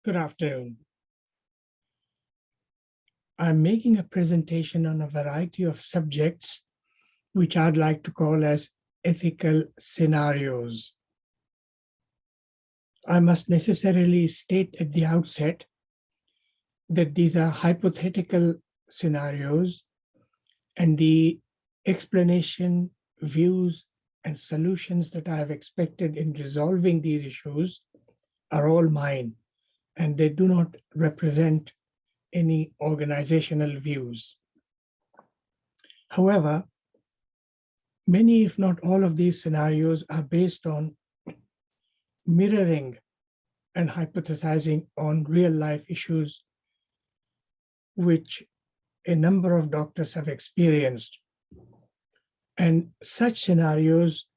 Good afternoon. I'm making a presentation on a variety of subjects, which I'd like to call as ethical scenarios. I must necessarily state at the outset that these are hypothetical scenarios, and the explanation, views, and solutions that I have expected in resolving these issues are all mine, and they do not represent any organizational views. However, many, if not all of these scenarios are based on mirroring and hypothesizing on real life issues which a number of doctors have experienced. And such scenarios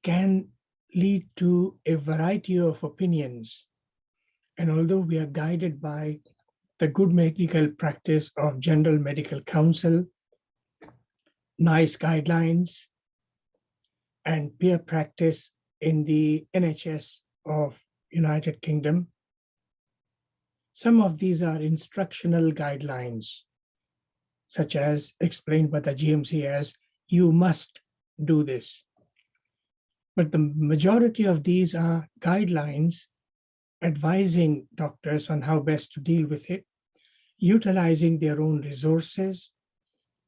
can lead to a variety of opinions. And although we are guided by the good medical practice of General Medical Council, NICE guidelines, and peer practice in the NHS of United Kingdom, some of these are instructional guidelines, such as explained by the GMC as, you must do this. But the majority of these are guidelines advising doctors on how best to deal with it, utilizing their own resources,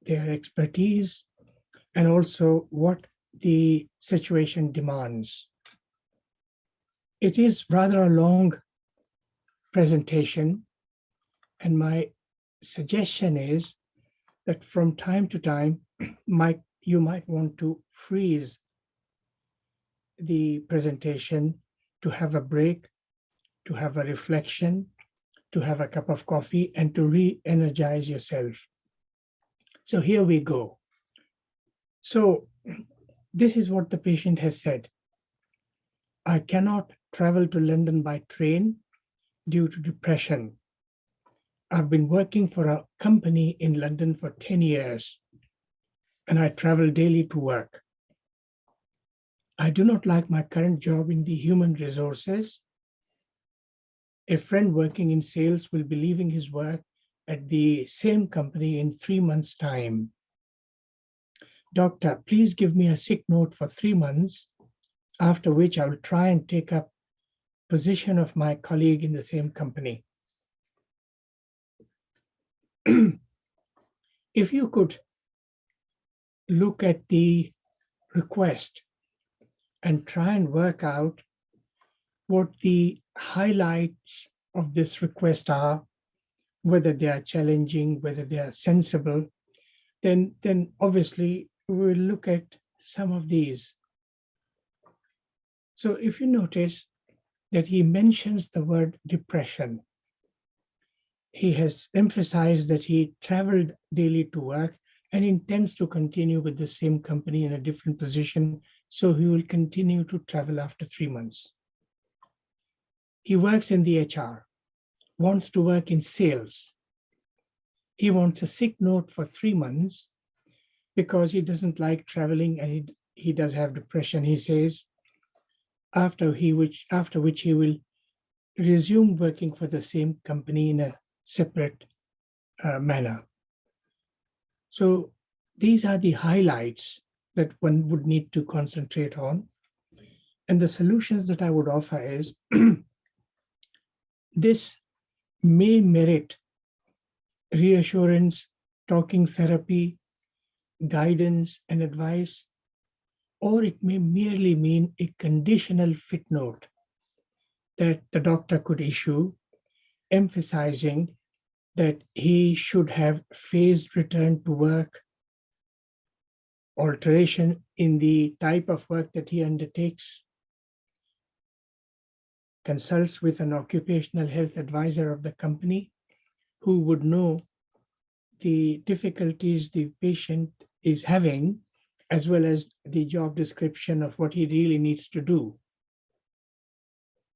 their expertise, and also what the situation demands. It is rather a long presentation, and my suggestion is that from time to time, you might want to freeze the presentation to have a break, to have a reflection, to have a cup of coffee, and to re-energize yourself. So here we go. So this is what the patient has said. I cannot travel to London by train due to depression. I've been working for a company in London for 10 years, and I travel daily to work. I do not like my current job in the human resources. A friend working in sales will be leaving his work at the same company in 3 months' time. Doctor, please give me a sick note for 3 months, after which I will try and take up position of my colleague in the same company. If you could look at the request and try and work out what the highlights of this request are, whether they are challenging, whether they are sensible, then obviously we'll look at some of these. So if you notice that he mentions the word depression, he has emphasized that he traveled daily to work and intends to continue with the same company in a different position, so he will continue to travel after 3 months. He works in the HR, wants to work in sales. He wants a sick note for 3 months because he doesn't like traveling, and he does have depression, he says, after which he will resume working for the same company in a separate manner. So these are the highlights that one would need to concentrate on. And the solutions that I would offer is, this may merit reassurance, talking therapy, guidance and advice, or it may merely mean a conditional fit note that the doctor could issue, emphasizing that he should have phased return to work, alteration in the type of work that he undertakes, consults with an occupational health advisor of the company who would know the difficulties the patient is having, as well as the job description of what he really needs to do.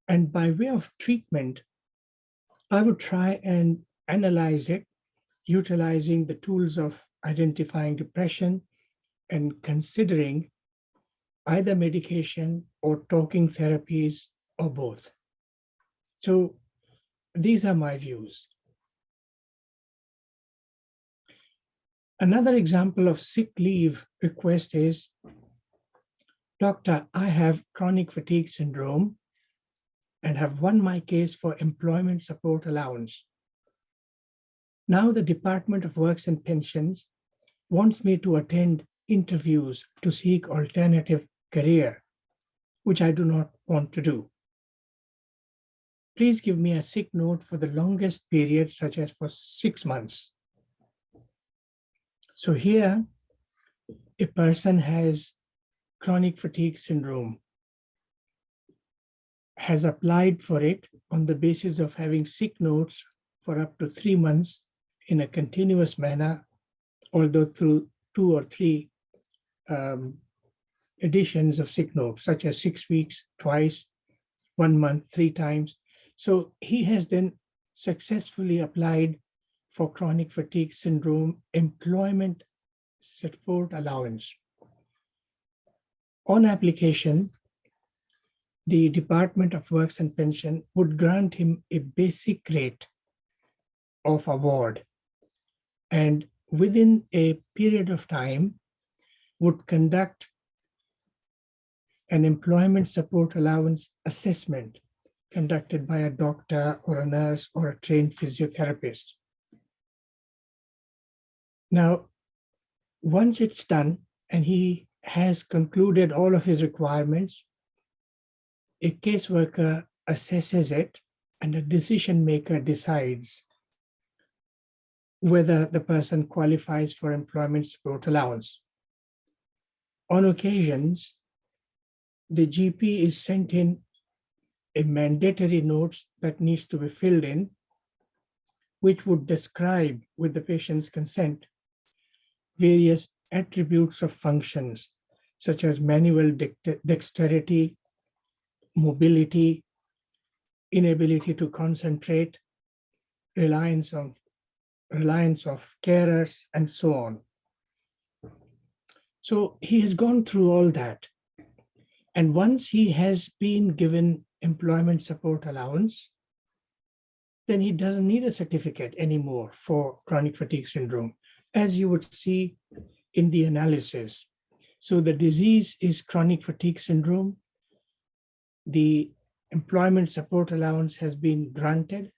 And by way of treatment, I would try and analyze it, utilizing the tools of identifying depression and considering either medication or talking therapies or both. So These are my views. Another example of sick leave request is, Doctor, I have chronic fatigue syndrome and have won my case for employment support allowance. Now the Department of Works and Pensions wants me to attend interviews to seek alternative career, which I do not want to do. Please give me a sick note for the longest period, such as for 6 months. So here, a person has chronic fatigue syndrome, has applied for it on the basis of having sick notes for up to 3 months in a continuous manner, although through 2 or 3 editions of sick notes, such as 6 weeks, twice, 1 month, 3 times. So he has then successfully applied for chronic fatigue syndrome employment support allowance. On application, the Department of Works and Pension would grant him a basic rate of award, and within a period of time would conduct an employment support allowance assessment conducted by a doctor or a nurse or a trained physiotherapist. Now, once it's done and he has concluded all of his requirements, a caseworker assesses it and a decision maker decides whether the person qualifies for employment support allowance. On occasions, the GP is sent in a mandatory note that needs to be filled in, which would describe, with the patient's consent, various attributes of functions, such as manual dexterity, mobility, inability to concentrate, reliance of carers, and so on. So he has gone through all that. And once he has been given employment support allowance, then he doesn't need a certificate anymore for chronic fatigue syndrome, as you would see in the analysis. So the disease is chronic fatigue syndrome. The employment support allowance has been granted,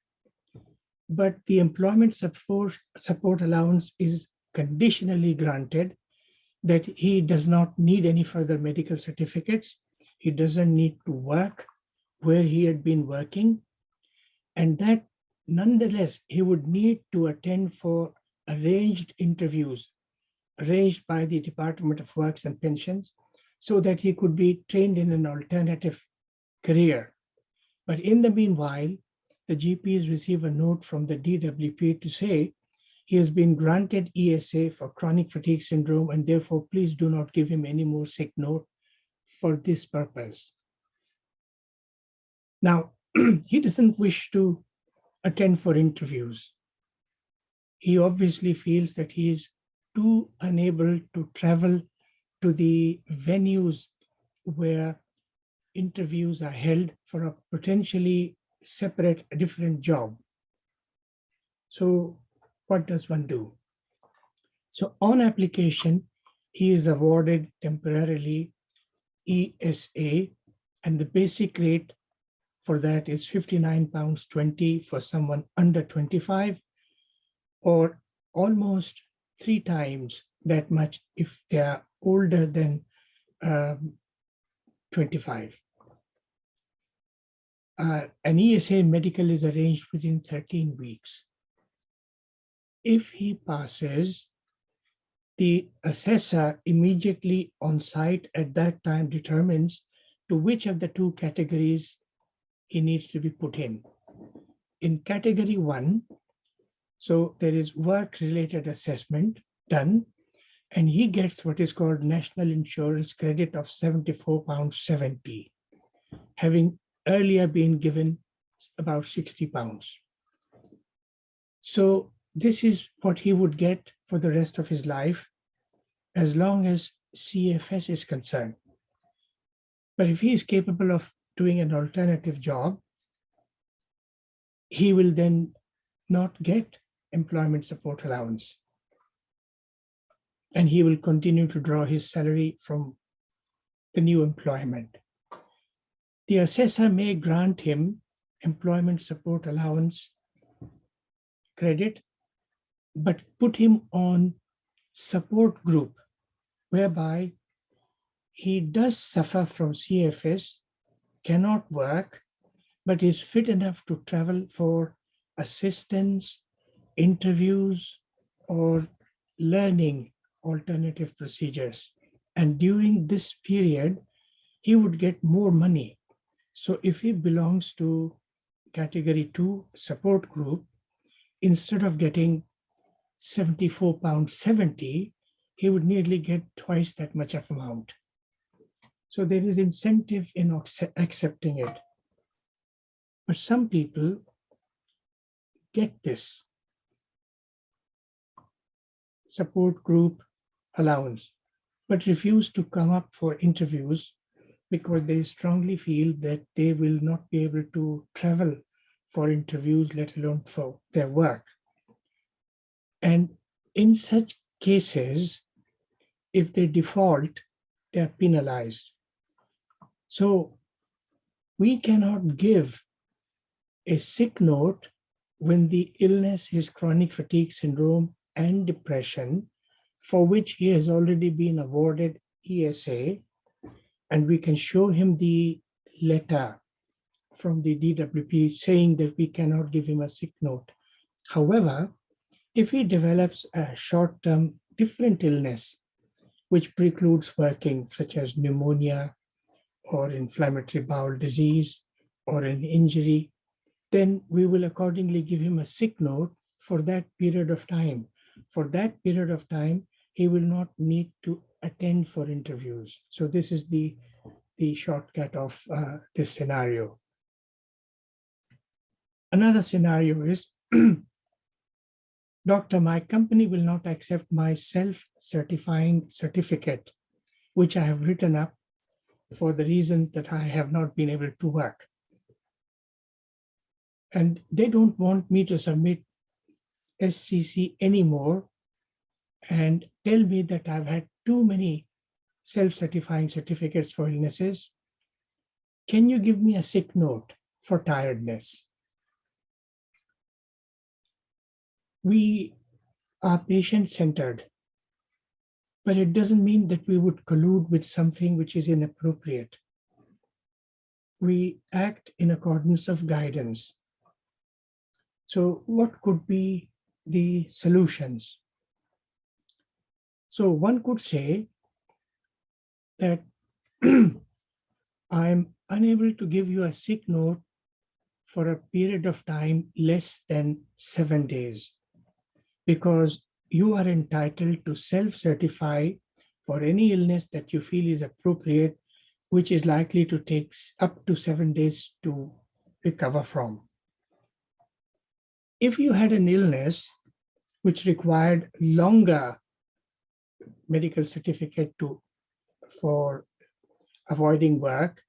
but the employment support allowance is conditionally granted that he does not need any further medical certificates. He doesn't need to work where he had been working, and that nonetheless, he would need to attend for arranged interviews arranged by the Department of Works and Pensions so that he could be trained in an alternative career. But in the meanwhile, the GPs receive a note from the DWP to say he has been granted ESA for chronic fatigue syndrome, and therefore please do not give him any more sick note for this purpose. Now, he doesn't wish to attend for interviews. He obviously feels that he is too unable to travel to the venues where interviews are held for a potentially separate, different job. So what does one do? So on application, he is awarded temporarily ESA, and the basic rate for that is £59.20 for someone under 25, or almost 3 times that much if they are older than 25. An ESA medical is arranged within 13 weeks. If he passes, the assessor immediately on site at that time determines to which of the 2 categories he needs to be put in. In category 1, so there is work-related assessment done, and he gets what is called national insurance credit of £74.70, having earlier been given about £60. So this is what he would get for the rest of his life, as long as CFS is concerned. But if he is capable of doing an alternative job, he will then not get employment support allowance. And he will continue to draw his salary from the new employment. The assessor may grant him employment support allowance credit, but put him on support group, whereby he does suffer from CFS, cannot work, but is fit enough to travel for assistance, interviews, or learning alternative procedures. And during this period, he would get more money. So if he belongs to category 2 support group, instead of getting £74.70, he would nearly get twice that much of amount. So there is incentive in accepting it. But some people get this support group allowance, but refuse to come up for interviews because they strongly feel that they will not be able to travel for interviews, let alone for their work. And in such cases, if they default, they are penalized. So we cannot give a sick note when the illness is chronic fatigue syndrome and depression, for which he has already been awarded ESA, and we can show him the letter from the DWP saying that we cannot give him a sick note. However, if he develops a short-term different illness, which precludes working, such as pneumonia or inflammatory bowel disease or an injury, then we will accordingly give him a sick note for that period of time. For that period of time, he will not need to attend for interviews. So this is the shortcut of this scenario. Another scenario is, doctor, my company will not accept my self-certifying certificate, which I have written up for the reasons that I have not been able to work. And they don't want me to submit SCC anymore and tell me that I've had too many self-certifying certificates for illnesses. Can you give me a sick note for tiredness? We are patient-centered, but it doesn't mean that we would collude with something which is inappropriate. We act in accordance of guidance. So what could be the solutions? So one could say that I'm unable to give you a sick note for a period of time less than 7 days, because you are entitled to self-certify for any illness that you feel is appropriate, which is likely to take up to 7 days to recover from. If you had an illness which required longer medical certificate for avoiding work,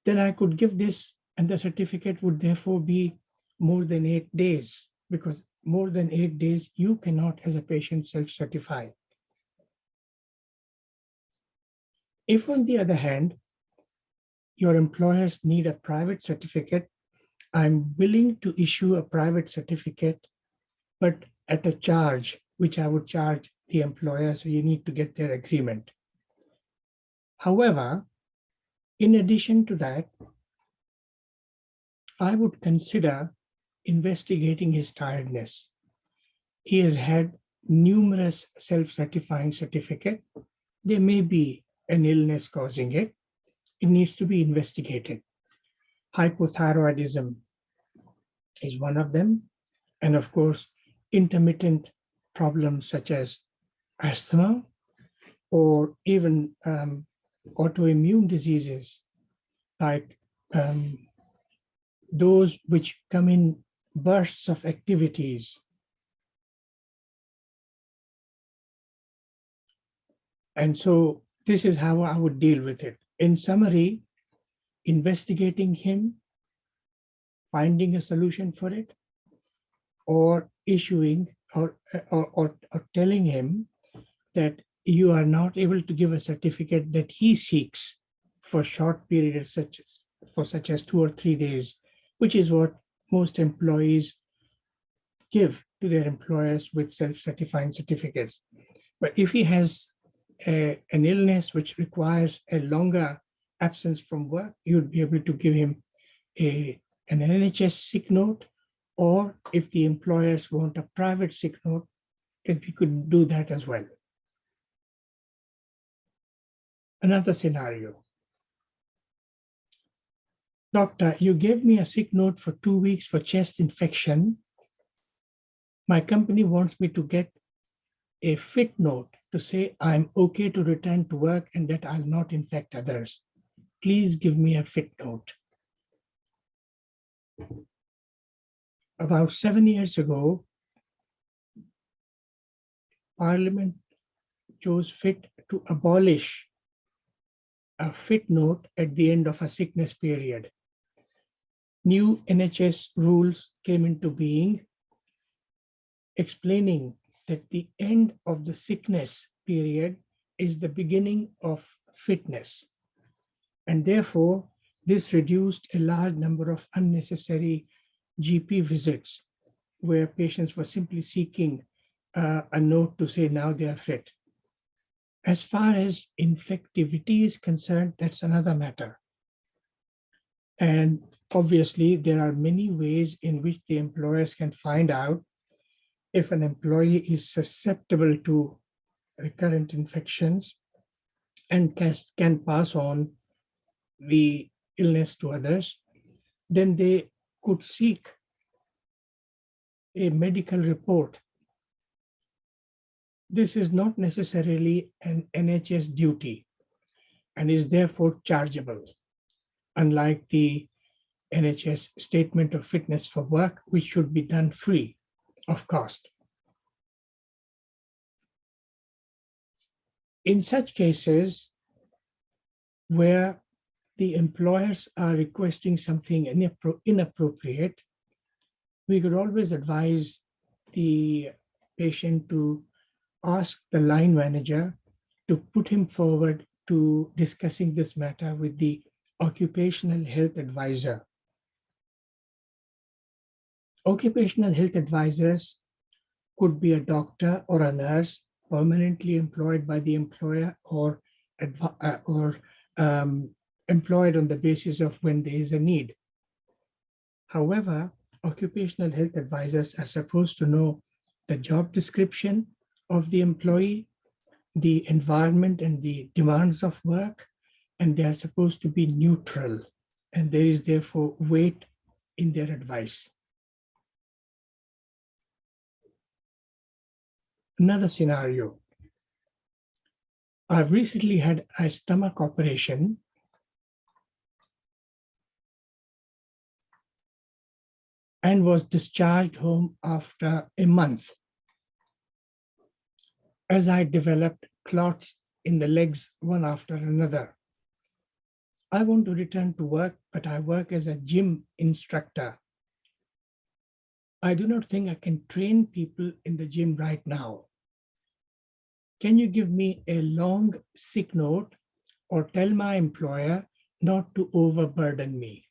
then I could give this, and the certificate would therefore be more than 8 days, because more than 8 days, you cannot, as a patient, self-certify. If, on the other hand, your employers need a private certificate, I'm willing to issue a private certificate, but at a charge, which I would charge the employer, so you need to get their agreement. However, in addition to that, I would consider investigating his tiredness. He has had numerous self-certifying certificates. There may be an illness causing it. It needs to be investigated. Hypothyroidism is one of them. And of course, intermittent problems such as asthma or even autoimmune diseases like those which come in bursts of activities. And so this is how I would deal with it. In summary, investigating him, finding a solution for it, or issuing or telling him that you are not able to give a certificate that he seeks for short periods such as 2 or 3 days, which is what most employees give to their employers with self-certifying certificates. But if he has an illness which requires a longer absence from work, you'd be able to give him an NHS sick note, or if the employers want a private sick note, then we could do that as well. Another scenario. Doctor, you gave me a sick note for 2 weeks for chest infection. My company wants me to get a fit note to say I'm okay to return to work and that I'll not infect others. Please give me a fit note. About 7 years ago, Parliament chose fit to abolish a fit note at the end of a sickness period. New NHS rules came into being explaining that the end of the sickness period is the beginning of fitness. And therefore, this reduced a large number of unnecessary GP visits where patients were simply seeking a note to say now they are fit. As far as infectivity is concerned, that's another matter. And obviously, there are many ways in which the employers can find out if an employee is susceptible to recurrent infections and can pass on the illness to others. Then they could seek a medical report. This is not necessarily an NHS duty and is therefore chargeable, unlike the NHS statement of fitness for work, which should be done free of cost. In such cases where the employers are requesting something inappropriate, we could always advise the patient to ask the line manager to put him forward to discussing this matter with the occupational health advisor. Occupational health advisors could be a doctor or a nurse permanently employed by the employer or employed on the basis of when there is a need. However, occupational health advisors are supposed to know the job description of the employee, the environment and the demands of work, and they are supposed to be neutral, and there is therefore weight in their advice. Another scenario. I've recently had a stomach operation and was discharged home after a month as I developed clots in the legs one after another. I want to return to work, but I work as a gym instructor. I do not think I can train people in the gym right now. Can you give me a long sick note or tell my employer not to overburden me?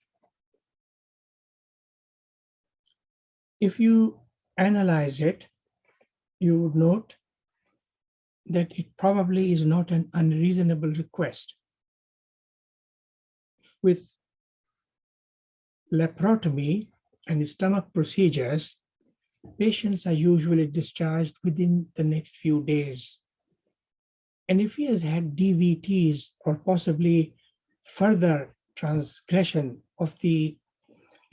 If you analyze it, you would note that it probably is not an unreasonable request. With laparotomy and stomach procedures, patients are usually discharged within the next few days. And if he has had DVTs or possibly further transgression of the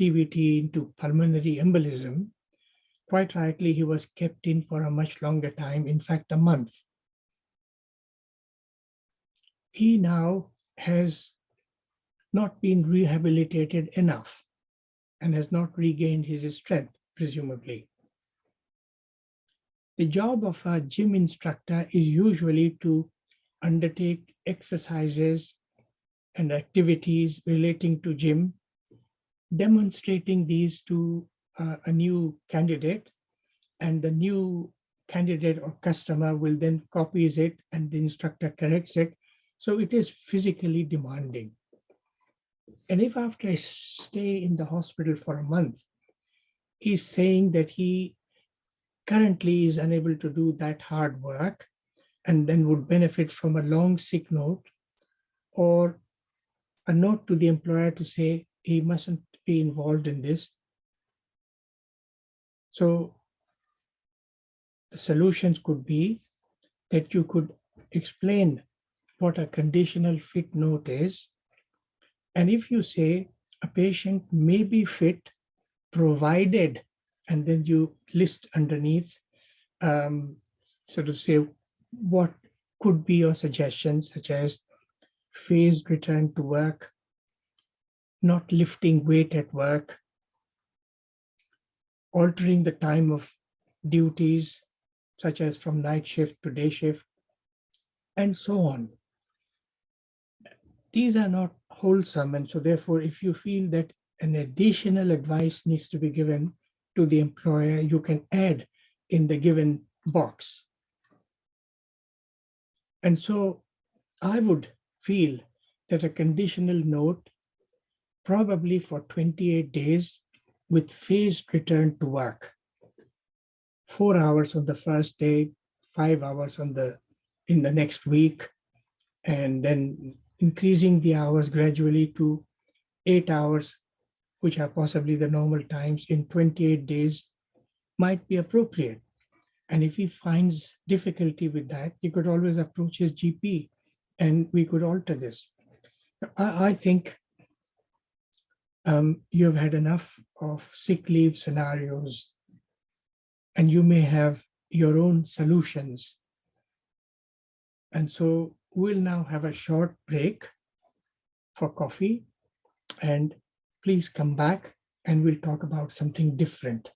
DVT into pulmonary embolism, quite rightly, he was kept in for a much longer time, in fact, a month. He now has not been rehabilitated enough and has not regained his strength, presumably. The job of a gym instructor is usually to undertake exercises and activities relating to gym, demonstrating these to a new candidate and the new candidate or customer will then copies it and the instructor corrects it. So it is physically demanding. And if after I stay in the hospital for a month, he's saying that he currently is unable to do that hard work and then would benefit from a long sick note or a note to the employer to say he mustn't be involved in this. So the solutions could be that you could explain what a conditional fit note is. And if you say a patient may be fit provided, and then you list underneath, sort of say what could be your suggestions, such as phased return to work, not lifting weight at work, altering the time of duties, such as from night shift to day shift, and so on. These are not wholesome. And so therefore, if you feel that an additional advice needs to be given to the employer, you can add in the given box. And so I would feel that a conditional note, probably for 28 days with phased return to work, 4 hours on the first day, 5 hours in the next week, and then increasing the hours gradually to 8 hours, which are possibly the normal times in 28 days, might be appropriate. And if he finds difficulty with that, he could always approach his GP and we could alter this. I think you've had enough of sick leave scenarios and you may have your own solutions. And so we'll now have a short break for coffee, and please come back and we'll talk about something different.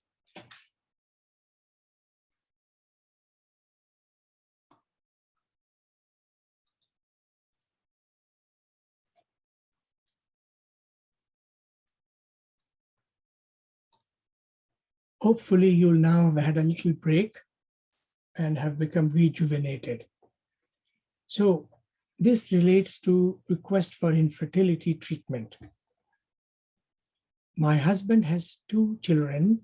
Hopefully you'll now have had a little break and have become rejuvenated. So this relates to request for infertility treatment. My husband has 2 children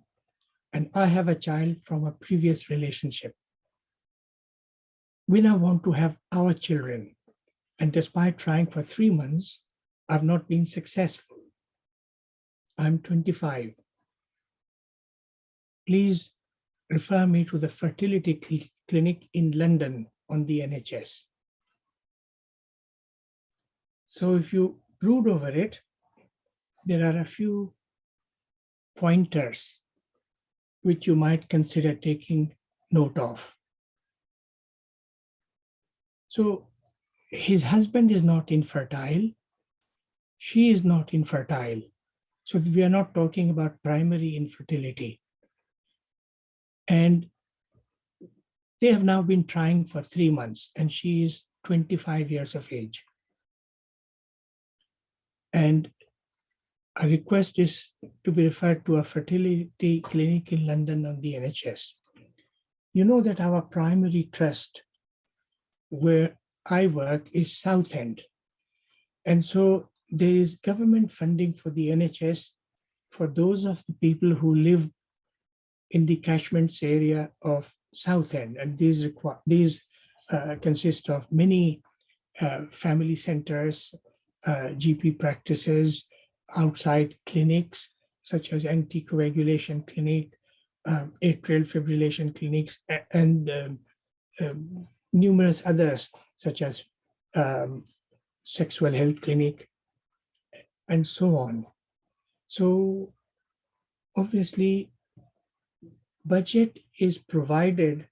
and I have a child from a previous relationship. We now want to have our children, and despite trying for 3 months, I've not been successful. I'm 25. Please refer me to the fertility clinic in London on the NHS. So if you brood over it, there are a few pointers which you might consider taking note of. So his husband is not infertile. She is not infertile. So we are not talking about primary infertility. And they have now been trying for 3 months and she is 25 years of age. And a request is to be referred to a fertility clinic in London on the NHS. You know that our primary trust where I work is Southend. And so there is government funding for the NHS for those of the people who live in the catchments area of Southend. And these consist of many family centers, GP practices, outside clinics, such as anticoagulation clinic, atrial fibrillation clinics, and numerous others, such as sexual health clinic, and so on. So obviously, budget is provided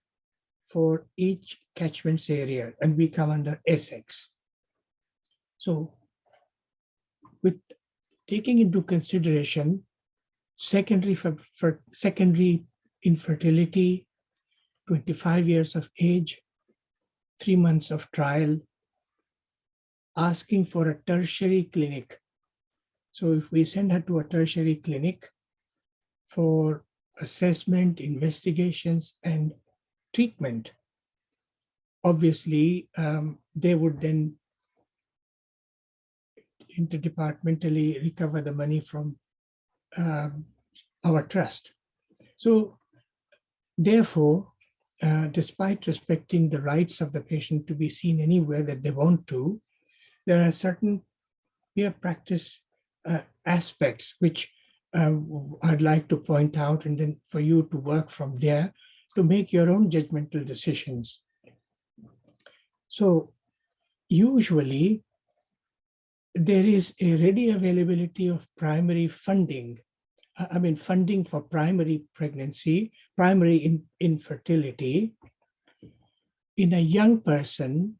for each catchment area, and we come under Essex. So with taking into consideration secondary infertility, 25 years of age, 3 months of trial, asking for a tertiary clinic. So if we send her to a tertiary clinic for assessment, investigations, and treatment. Obviously, they would then interdepartmentally recover the money from our trust. So therefore, despite respecting the rights of the patient to be seen anywhere that they want to, there are certain peer practice aspects which I'd like to point out, and then for you to work from there to make your own judgmental decisions. So usually there is a ready availability of primary funding. Funding for primary pregnancy, primary infertility in a young person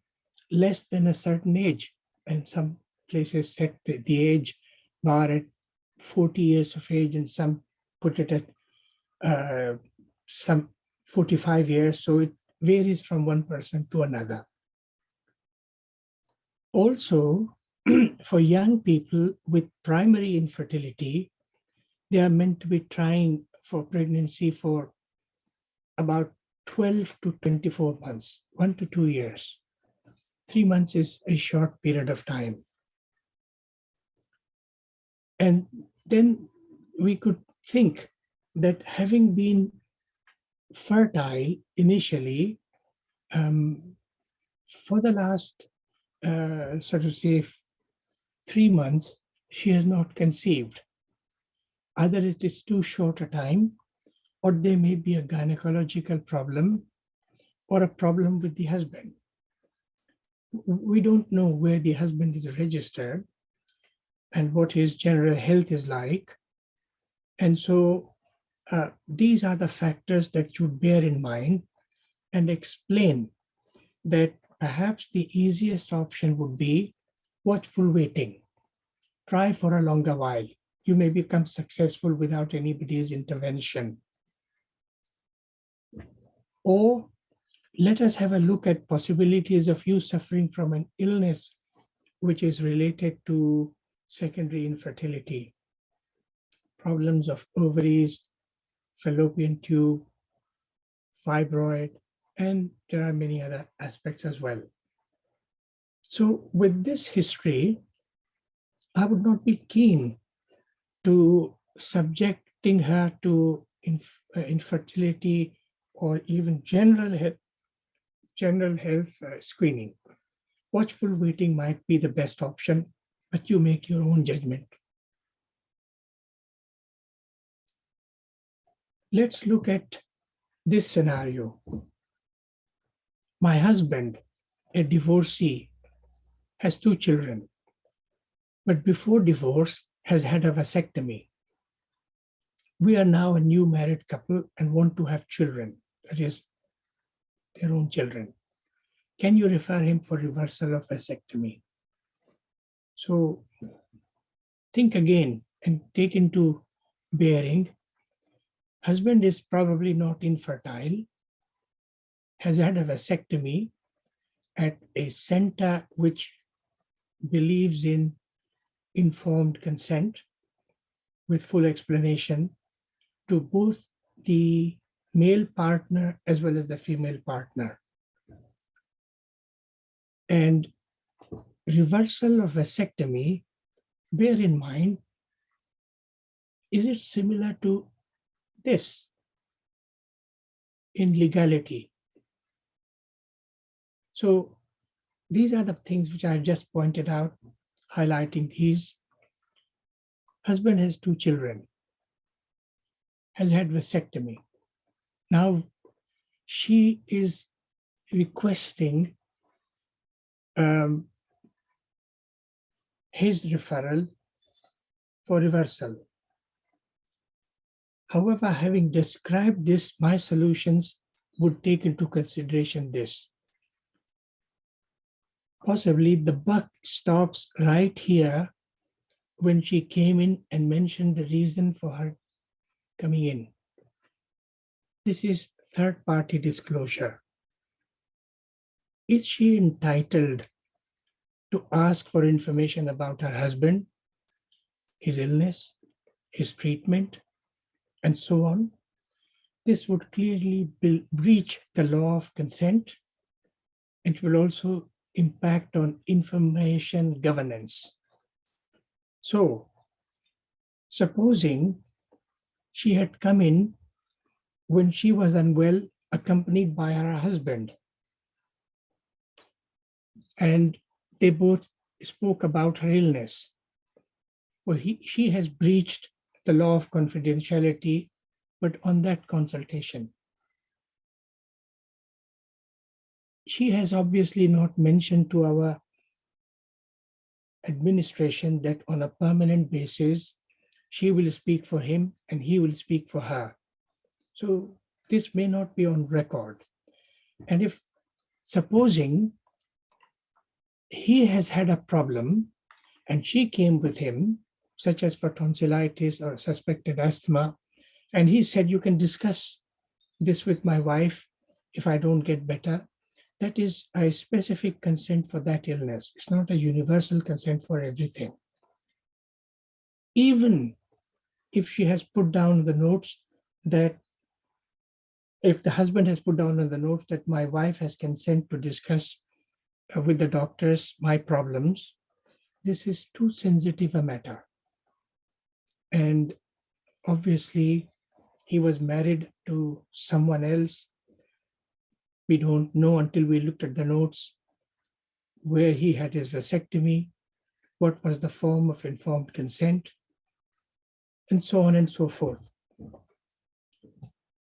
less than a certain age. And some places set the age bar at 40 years of age, and some put it at some 45 years. So it varies from one person to another. Also, for young people with primary infertility, they are meant to be trying for pregnancy for about 12 to 24 months, 1 to 2 years. 3 months is a short period of time. And then we could think that having been fertile initially, for the last, so to say, 3 months, she has not conceived. Either it is too short a time, or there may be a gynecological problem or a problem with the husband. We don't know where the husband is registered and what his general health is like. And so these are the factors that you bear in mind and explain that perhaps the easiest option would be watchful waiting. Try for a longer while. You may become successful without anybody's intervention. Or let us have a look at possibilities of you suffering from an illness which is related to secondary infertility, problems of ovaries, fallopian tube, fibroid, and there are many other aspects as well. So with this history, I would not be keen to subjecting her to infertility or even general health screening. Watchful waiting might be the best option, but you make your own judgment. Let's look at this scenario. My husband, a divorcee, has 2 children, but before divorce has had a vasectomy. We are now a new married couple and want to have children, that is, their own children. Can you refer him for reversal of vasectomy? So think again and take into bearing, husband is probably not infertile, has had a vasectomy at a center which believes in informed consent with full explanation to both the male partner as well as the female partner. And reversal of vasectomy, bear in mind, is it similar to this in legality? So these are the things which I just pointed out, highlighting these. Husband has 2 children, has had vasectomy. Now she is requesting his referral for reversal. However, having described this, my solutions would take into consideration this. Possibly the buck stops right here when she came in and mentioned the reason for her coming in. This is third-party disclosure. Is she entitled to ask for information about her husband, his illness, his treatment, and so on? This would clearly breach the law of consent. It will also impact on information governance. So, supposing she had come in when she was unwell, accompanied by her husband, and they both spoke about her illness. Well, she has breached the law of confidentiality, but on that consultation. She has obviously not mentioned to our administration that on a permanent basis, she will speak for him and he will speak for her. So this may not be on record. And if supposing he has had a problem and she came with him, such as for tonsillitis or suspected asthma, and he said, you can discuss this with my wife if I don't get better, that is a specific consent for that illness. It's not a universal consent for everything. Even if she has put down the notes that, if the husband has put down on the notes that my wife has consent to discuss with the doctors my problems, this is too sensitive a matter. And obviously, he was married to someone else. We don't know until we looked at the notes where he had his vasectomy, what was the form of informed consent, and so on and so forth.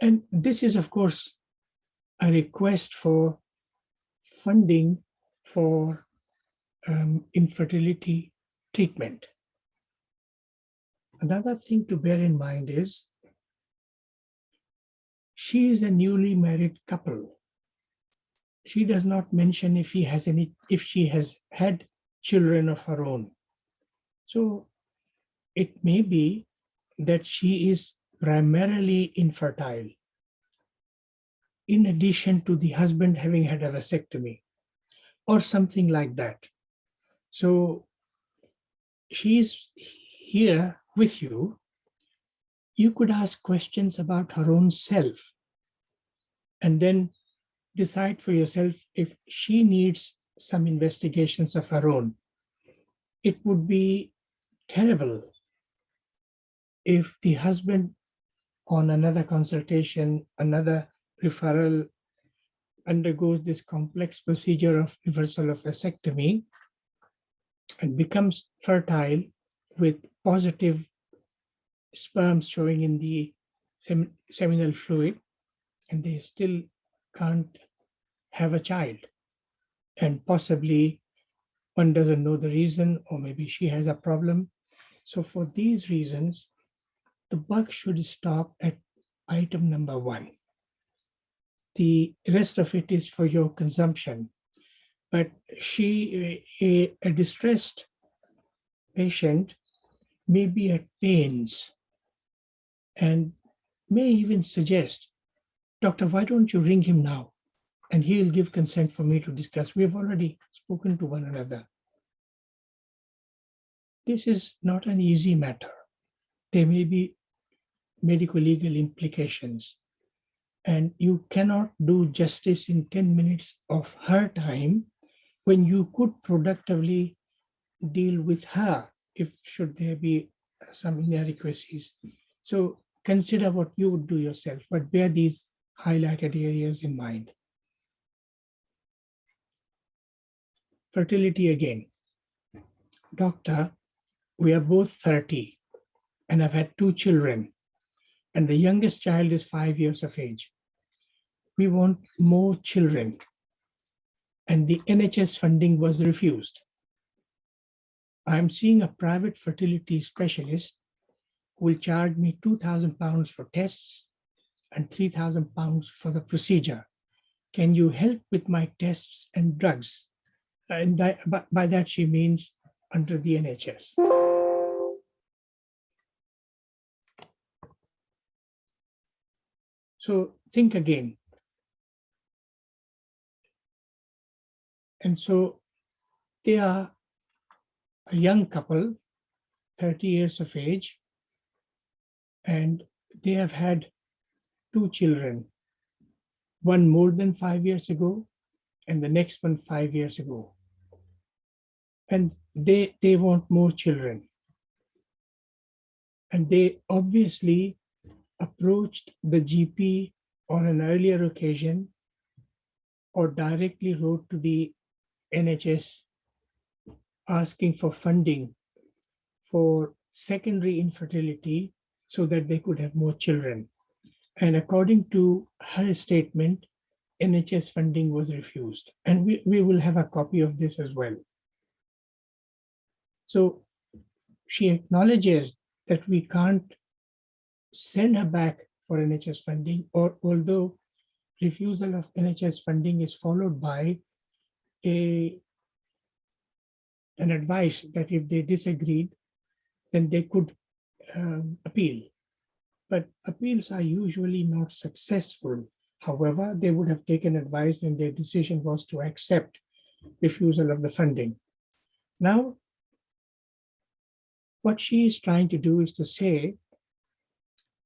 And this is, of course, a request for funding for infertility treatment. Another thing to bear in mind is she is a newly married couple. She does not mention if she has had children of her own. So it may be that she is primarily infertile, in addition to the husband having had a vasectomy or something like that. So she's here with you. You could ask questions about her own self and then decide for yourself if she needs some investigations of her own. It would be terrible if the husband, on another consultation, another referral, undergoes this complex procedure of reversal of vasectomy and becomes fertile with positive sperms showing in the seminal fluid, and they still can't have a child. And possibly one doesn't know the reason, or maybe she has a problem. So for these reasons, the buck should stop at item number 1. The rest of it is for your consumption. But a distressed patient may be at pains and may even suggest, doctor, why don't you ring him now? And he'll give consent for me to discuss. We have already spoken to one another. This is not an easy matter. There may be medical legal implications. And you cannot do justice in 10 minutes of her time when you could productively deal with her if should there be some inadequacies. So consider what you would do yourself, but bear these highlighted areas in mind. Fertility again. Doctor, we are both 30 and I've had 2 children, and the youngest child is 5 years of age. We want more children, and the NHS funding was refused. I'm seeing a private fertility specialist who will charge me £2,000 for tests and £3,000 for the procedure. Can you help with my tests and drugs? And by that she means under the NHS. So think again. And so they are a young couple, 30 years of age, and they have had two children, one more than 5 years ago, and the next one 5 years ago. And they want more children. And they obviously approached the GP on an earlier occasion or directly wrote to the NHS asking for funding for secondary infertility so that they could have more children. And according to her statement, NHS funding was refused. And we will have a copy of this as well. So she acknowledges that we can't send her back for NHS funding, or although refusal of NHS funding is followed by an advice that if they disagreed, then they could appeal. But appeals are usually not successful. However, they would have taken advice and their decision was to accept refusal of the funding. Now, what she is trying to do is to say,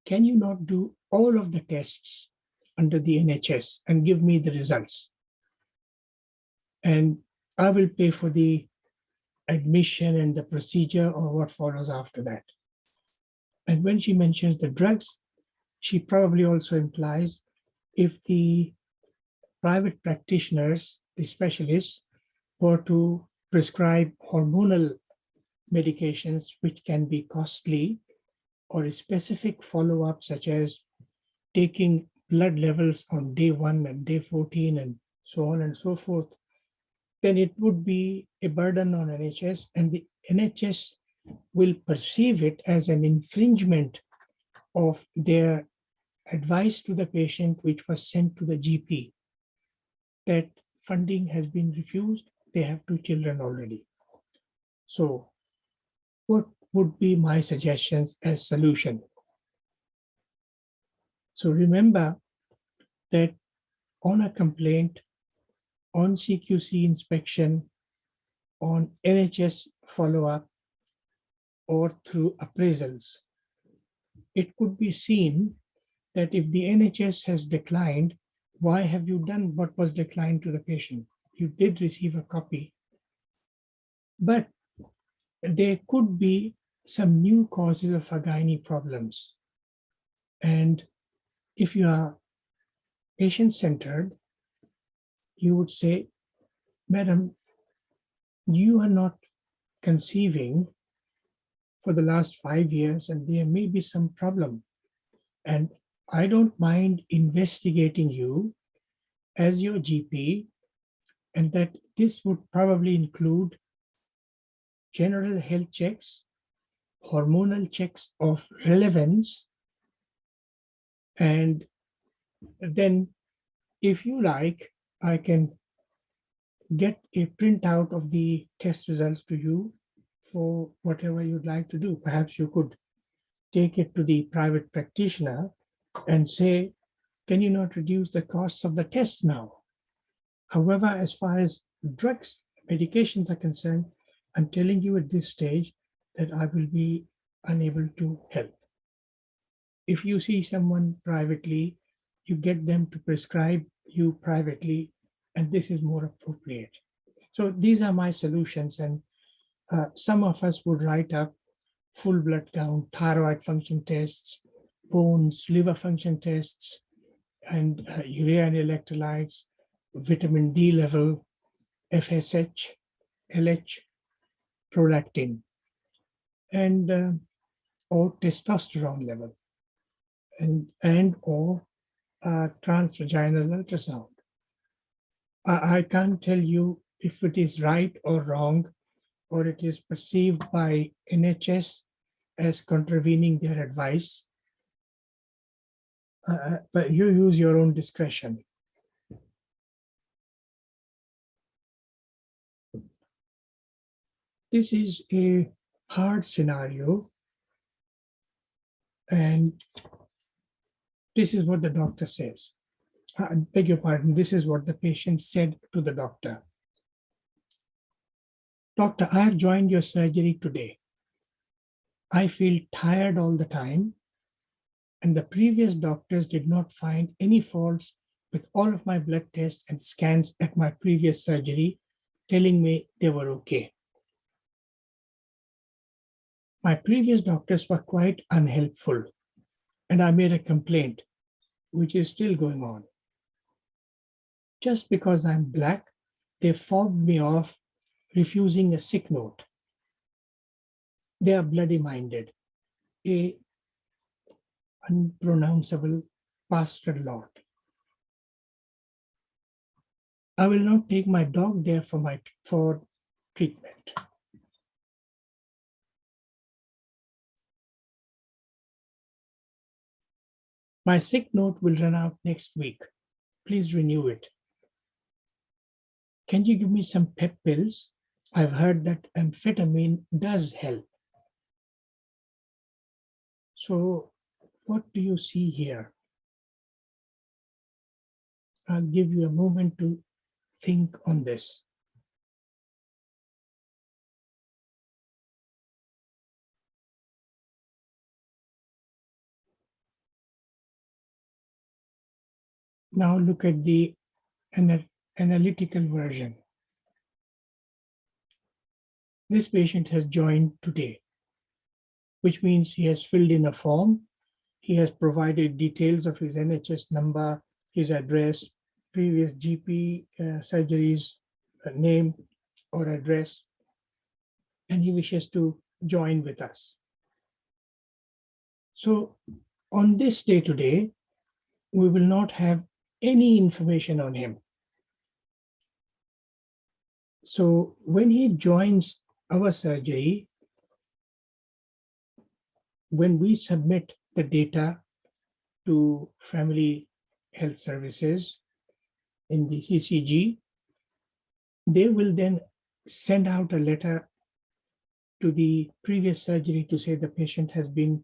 can you not do all of the tests under the NHS and give me the results? And I will pay for the admission and the procedure or what follows after that. And when she mentions the drugs, she probably also implies if the private practitioners, the specialists, were to prescribe hormonal medications, which can be costly, or a specific follow-up, such as taking blood levels on day 1 and day 14 and so on and so forth, then it would be a burden on NHS, and the NHS will perceive it as an infringement of their advice to the patient, which was sent to the GP, that funding has been refused, they have two children already. So what would be my suggestions as solution? So remember that on a complaint, on CQC inspection, on NHS follow-up, or through appraisals, it could be seen that if the NHS has declined, why have you done what was declined to the patient? You did receive a copy, but there could be some new causes of gynae problems. And if you are patient-centered, you would say, Madam, you are not conceiving for the last 5 years and there may be some problem. And I don't mind investigating you as your GP, and that this would probably include general health checks, hormonal checks of relevance, and then if you like, I can get a printout of the test results to you for whatever you'd like to do. Perhaps you could take it to the private practitioner and say, can you not reduce the costs of the tests now? However, as far as drugs, medications are concerned, I'm telling you at this stage that I will be unable to help. If you see someone privately, you get them to prescribe you privately, and this is more appropriate. So these are my solutions, and some of us would write up full blood count, thyroid function tests, bones, liver function tests, and urea and electrolytes, vitamin D level, FSH, LH, prolactin, and or testosterone level, and or transvaginal ultrasound. I can't tell you if it is right or wrong, or it is perceived by NHS as contravening their advice, but you use your own discretion. This is a hard scenario, and this is what the doctor says. I beg your pardon, this is what the patient said to the doctor. Doctor, I have joined your surgery today. I feel tired all the time. And the previous doctors did not find any faults with all of my blood tests and scans at my previous surgery, telling me they were okay. My previous doctors were quite unhelpful, and I made a complaint, which is still going on. Just because I'm black, they fobbed me off, refusing a sick note. They are bloody-minded, a unpronounceable bastard lot. I will not take my dog there for treatment. My sick note will run out next week. Please renew it. Can you give me some pep pills? I've heard that amphetamine does help. So what do you see here? I'll give you a moment to think on this. Now look at the analytical version. This patient has joined today, which means he has filled in a form. He has provided details of his NHS number, his address, previous GP surgeries, name or address, and he wishes to join with us. So on this day today, we will not have any information on him. So when he joins our surgery, when we submit the data to Family Health Services in the CCG, they will then send out a letter to the previous surgery to say the patient has been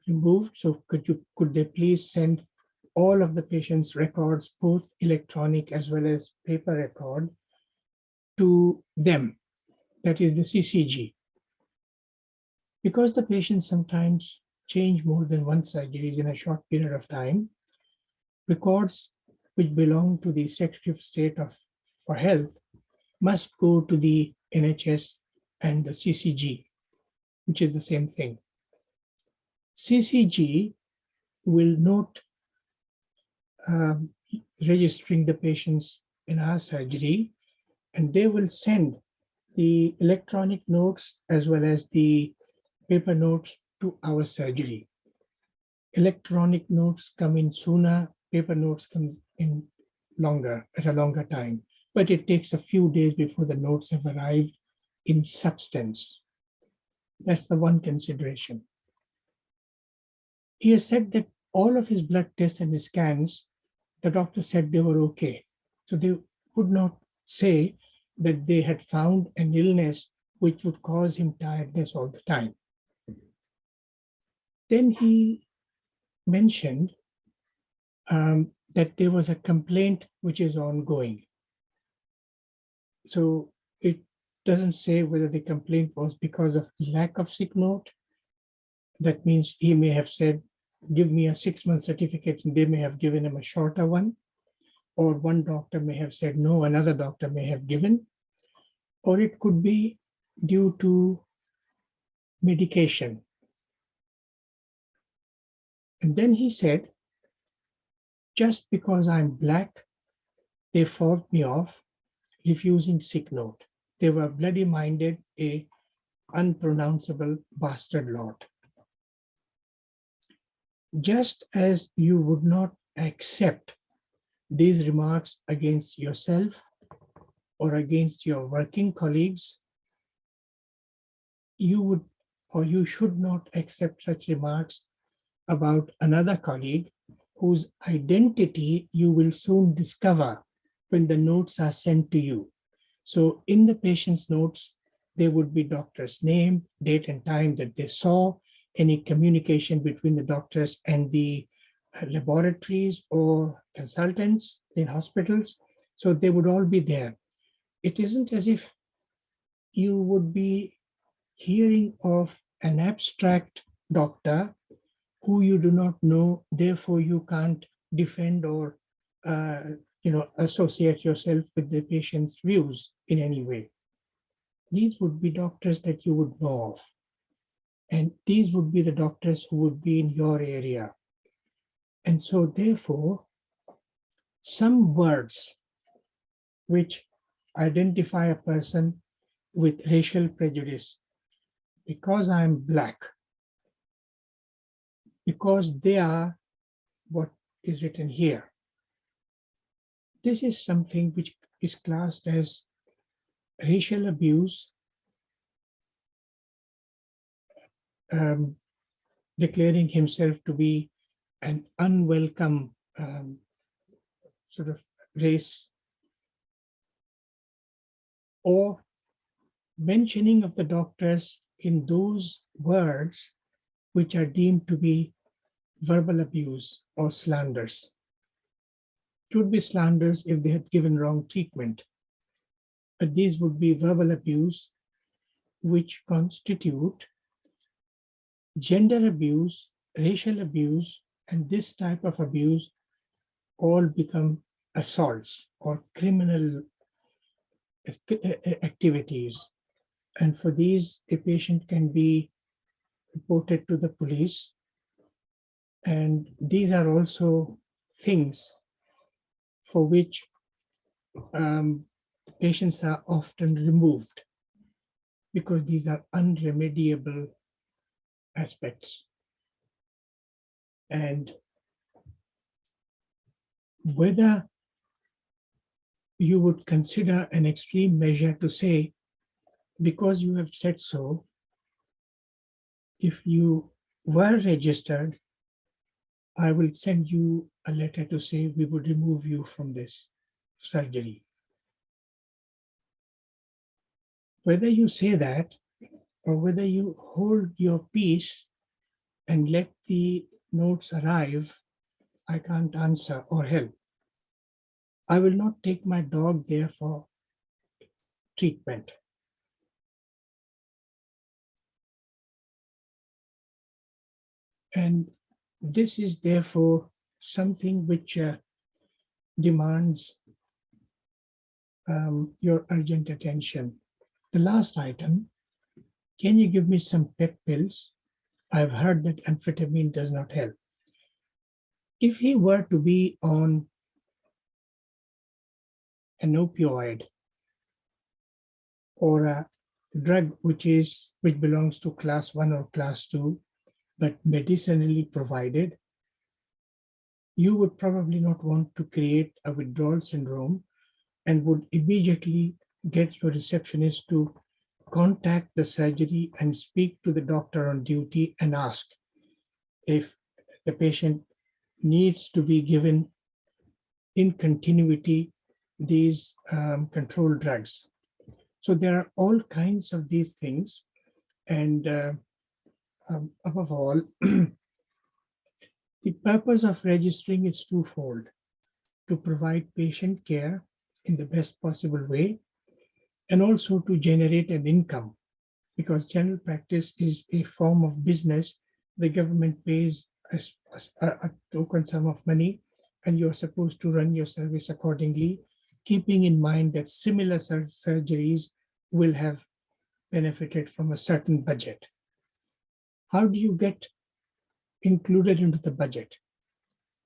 removed. So could they please send all of the patient's records, both electronic as well as paper record, to them, that is the CCG. Because the patients sometimes change more than one surgeries in a short period of time, records which belong to the Secretary of State for Health must go to the NHS and the CCG, which is the same thing. CCG will note registering the patients in our surgery, and they will send the electronic notes as well as the paper notes to our surgery. Electronic notes come in sooner, paper notes come in at a longer time, but it takes a few days before the notes have arrived in substance. That's the one consideration. He has said that all of his blood tests and his scans, the doctor said they were okay. So they would not say that they had found an illness which would cause him tiredness all the time. Then he mentioned that there was a complaint which is ongoing. So it doesn't say whether the complaint was because of lack of sick note. That means he may have said, give me a 6-month certificate, and they may have given him a shorter one. Or one doctor may have said no, another doctor may have given. Or it could be due to medication. And then he said, just because I'm black, they fobbed me off, refusing sick note. They were bloody-minded, a unpronounceable bastard lot. Just as you would not accept these remarks against yourself or against your working colleagues, you would or you should not accept such remarks about another colleague whose identity you will soon discover when the notes are sent to you. So in the patient's notes, there would be doctor's name, date and time that they saw, any communication between the doctors and the laboratories or consultants in hospitals. So they would all be there. It isn't as if you would be hearing of an abstract doctor who you do not know, therefore you can't defend or associate yourself with the patient's views in any way. These would be doctors that you would know of. And these would be the doctors who would be in your area. And so therefore, some words which identify a person with racial prejudice, because I'm Black, because they are what is written here. This is something which is classed as racial abuse, declaring himself to be an unwelcome sort of race, or mentioning of the doctors in those words which are deemed to be verbal abuse or slanders. It would be slanders if they had given wrong treatment, but these would be verbal abuse which constitute gender abuse, racial abuse, and this type of abuse all become assaults or criminal activities. And for these, a patient can be reported to the police. And these are also things for which patients are often removed because these are unremediable aspects. And whether you would consider an extreme measure to say, because you have said so, if you were registered, I will send you a letter to say we would remove you from this surgery. Whether you say that or whether you hold your peace and let the notes arrive, I can't answer or help. I will not take my dog there for treatment. And this is therefore something which demands your urgent attention. The last item, can you give me some pep pills? I've heard that amphetamine does not help. If he were to be on an opioid or a drug which belongs to class 1 or class 2, but medicinally provided, you would probably not want to create a withdrawal syndrome and would immediately get your receptionist to contact the surgery and speak to the doctor on duty and ask if the patient needs to be given in continuity these controlled drugs. So there are all kinds of these things. And above all, the purpose of registering is twofold: to provide patient care in the best possible way, and also to generate an income, because general practice is a form of business. The government pays a token sum of money, and you're supposed to run your service accordingly, keeping in mind that similar surgeries will have benefited from a certain budget. How do you get included into the budget?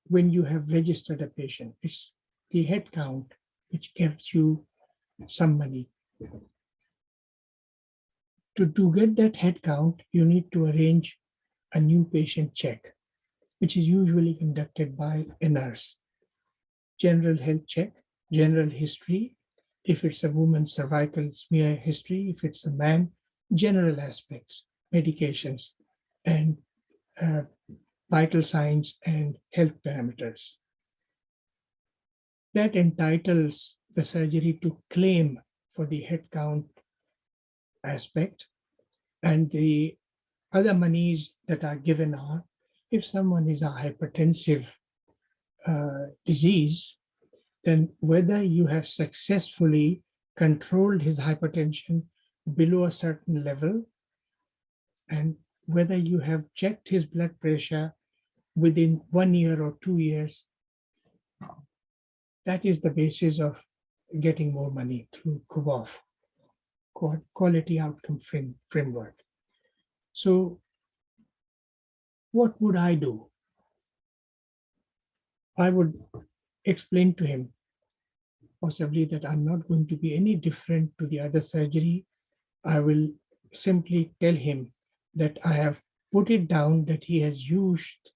When you have registered a patient, it's the head count which gives you some money. To get that head count, you need to arrange a new patient check, which is usually conducted by a nurse. General health check, general history. If it's a woman, cervical smear history. If it's a man, general aspects, medications, and vital signs and health parameters. That entitles the surgery to claim for the head count aspect. And the other monies that are given are, if someone is a hypertensive disease, then whether you have successfully controlled his hypertension below a certain level, and whether you have checked his blood pressure within 1 year or 2 years. That is the basis of getting more money through QOF, Quality Outcome Framework. So what would I do? I would explain to him possibly that I'm not going to be any different to the other surgery. I will simply tell him that I have put it down that he has used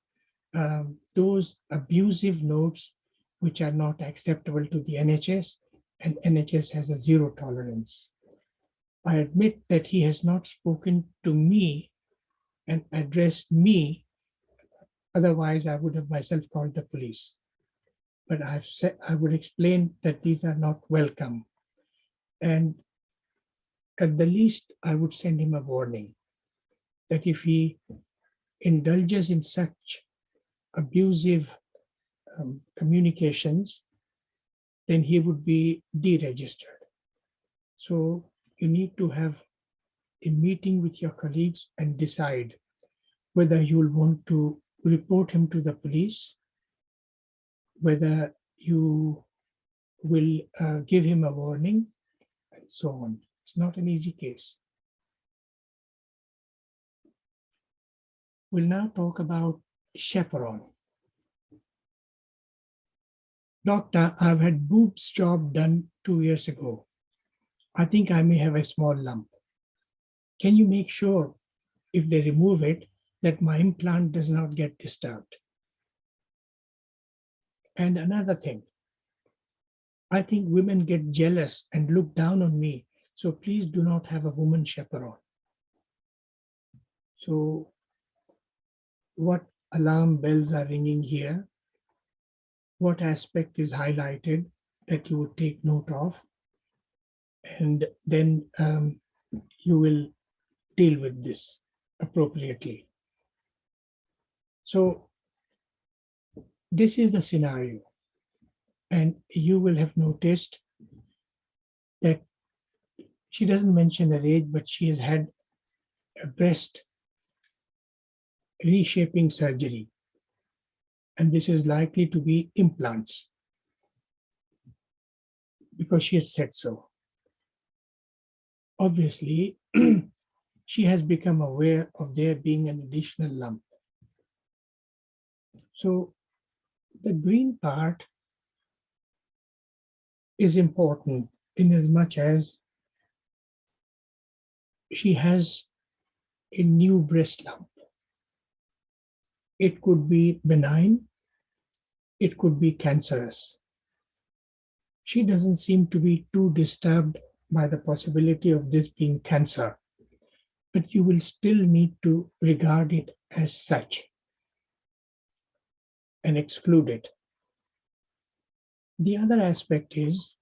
those abusive notes which are not acceptable to the NHS, and NHS has a zero tolerance. I admit that he has not spoken to me and addressed me, otherwise I would have myself called the police. But I've said I would explain that these are not welcome. And at the least, I would send him a warning that if he indulges in such abusive communications, then he would be deregistered. So you need to have a meeting with your colleagues and decide whether you will want to report him to the police, whether you will give him a warning, and so on. It's not an easy case. We'll now talk about chaperone. Doctor, I've had boobs job done 2 years ago. I think I may have a small lump. Can you make sure if they remove it that my implant does not get disturbed? And another thing, I think women get jealous and look down on me, so please do not have a woman chaperone. So what alarm bells are ringing here? What aspect is highlighted that you would take note of? And then you will deal with this appropriately. So this is the scenario. And you will have noticed that she doesn't mention her age, but she has had a breast reshaping surgery. And this is likely to be implants because she had said so. Obviously, she has become aware of there being an additional lump. So the green part is important in as much as she has a new breast lump. It could be benign, it could be cancerous. She doesn't seem to be too disturbed by the possibility of this being cancer, but you will still need to regard it as such and exclude it. The other aspect is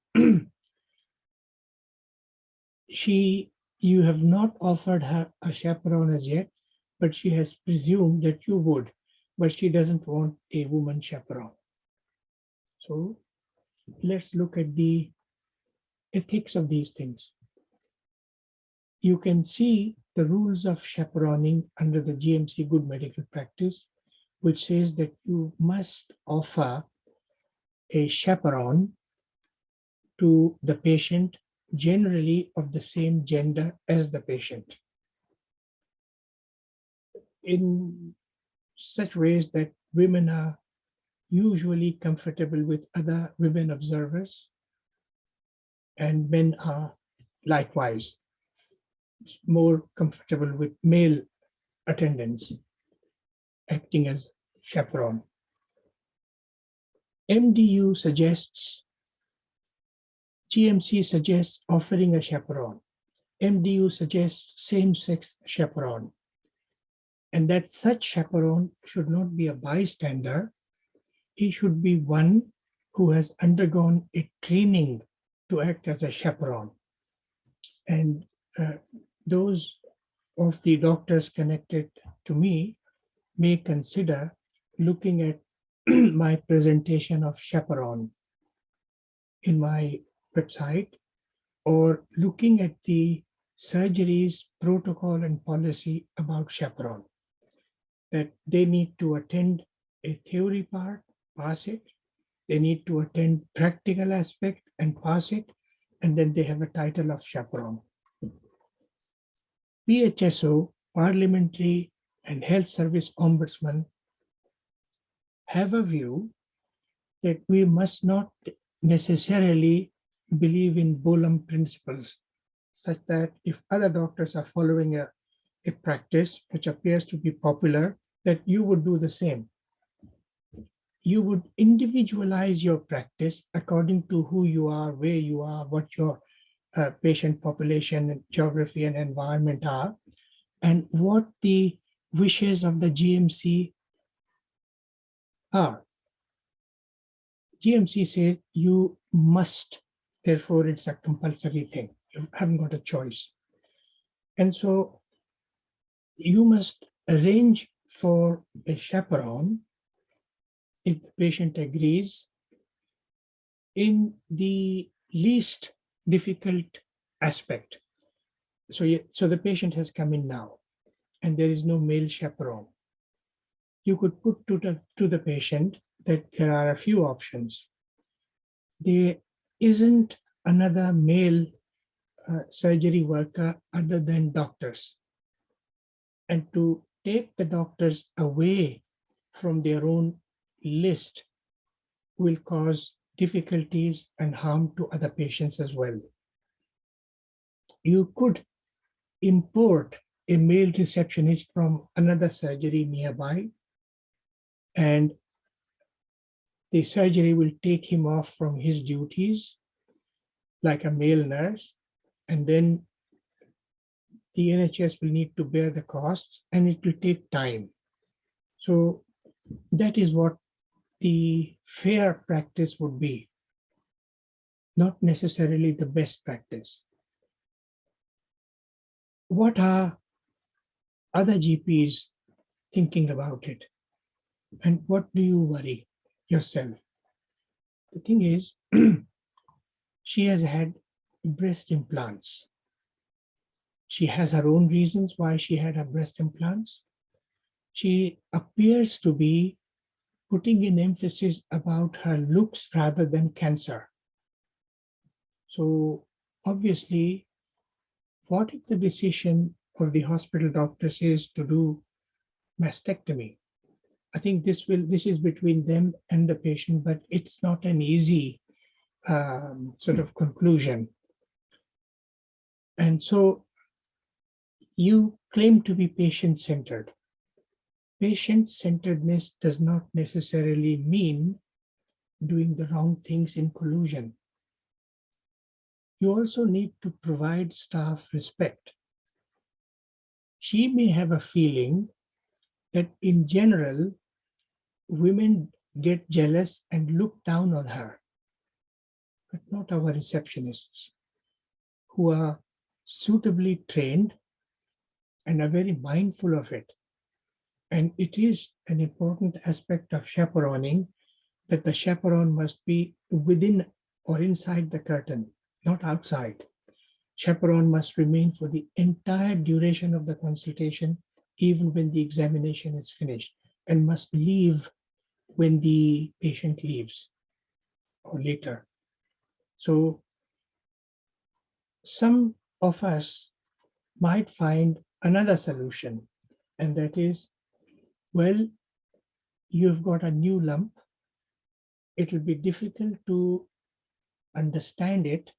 you have not offered her a chaperone as yet, but she has presumed that you would, but she doesn't want a woman chaperone. So let's look at the ethics of these things. You can see the rules of chaperoning under the GMC Good Medical Practice, which says that you must offer a chaperone to the patient, generally of the same gender as the patient, in such ways that women are usually comfortable with other women observers and men are likewise more comfortable with male attendants acting as chaperone. MDU suggests, GMC suggests offering a chaperone. MDU suggests same-sex chaperone. And that such chaperone should not be a bystander. He should be one who has undergone a training to act as a chaperone. And those of the doctors connected to me may consider looking at my presentation of chaperone in my website, or looking at the surgery's protocol and policy about chaperone, that they need to attend a theory part, pass it. They need to attend practical aspect and pass it. And then they have a title of chaperone. PHSO, Parliamentary and Health Service Ombudsman, have a view that we must not necessarily believe in Bolam principles, such that if other doctors are following a practice which appears to be popular, that you would do the same. You would individualize your practice according to who you are, where you are, what your patient population, and geography and environment are, and what the wishes of the GMC are. GMC says you must, therefore it's a compulsory thing. You haven't got a choice. And so you must arrange for a chaperone if the patient agrees in the least difficult aspect. So the patient has come in now and there is no male chaperone. You could put to the patient that there are a few options. There isn't another male surgery worker other than doctors. And to take the doctors away from their own list will cause difficulties and harm to other patients as well. You could import a male receptionist from another surgery nearby, and the surgery will take him off from his duties like a male nurse, and then the NHS will need to bear the costs and it will take time. So that is what the fair practice would be, not necessarily the best practice. What are other GPs thinking about it? And what do you worry yourself? The thing is, she has had breast implants. She has her own reasons why she had her breast implants. She appears to be putting an emphasis about her looks rather than cancer. So obviously, what if the decision of the hospital doctors is to do mastectomy? I think this is between them and the patient, but it's not an easy sort of conclusion. And so you claim to be patient-centered. Patient-centeredness does not necessarily mean doing the wrong things in collusion. You also need to provide staff respect. She may have a feeling that in general, women get jealous and look down on her, but not our receptionists, who are suitably trained and are very mindful of it. And it is an important aspect of chaperoning that the chaperone must be within or inside the curtain, not outside. Chaperone must remain for the entire duration of the consultation, even when the examination is finished, and must leave when the patient leaves or later. So some of us might find another solution, and that is, well, you've got a new lump. It'll be difficult to understand it.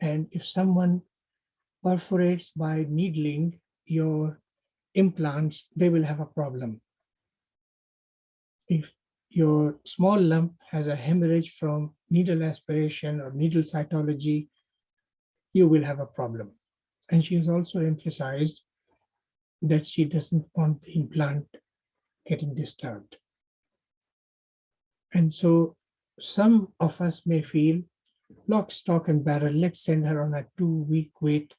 And if someone perforates by needling your implants, they will have a problem. If your small lump has a hemorrhage from needle aspiration or needle cytology, you will have a problem. And she has also emphasized that she doesn't want the implant getting disturbed. And so some of us may feel, lock, stock, and barrel, let's send her on a 2-week wait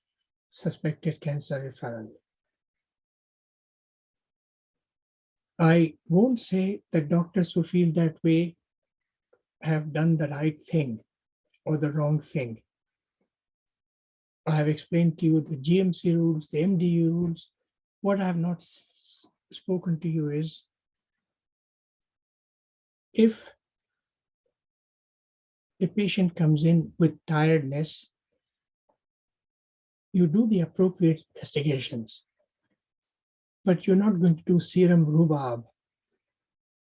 suspected cancer referral. I won't say that doctors who feel that way have done the right thing or the wrong thing. I have explained to you the GMC rules, the MDU rules. What I have not spoken to you is If a patient comes in with tiredness, you do the appropriate investigations, but you're not going to do serum rhubarb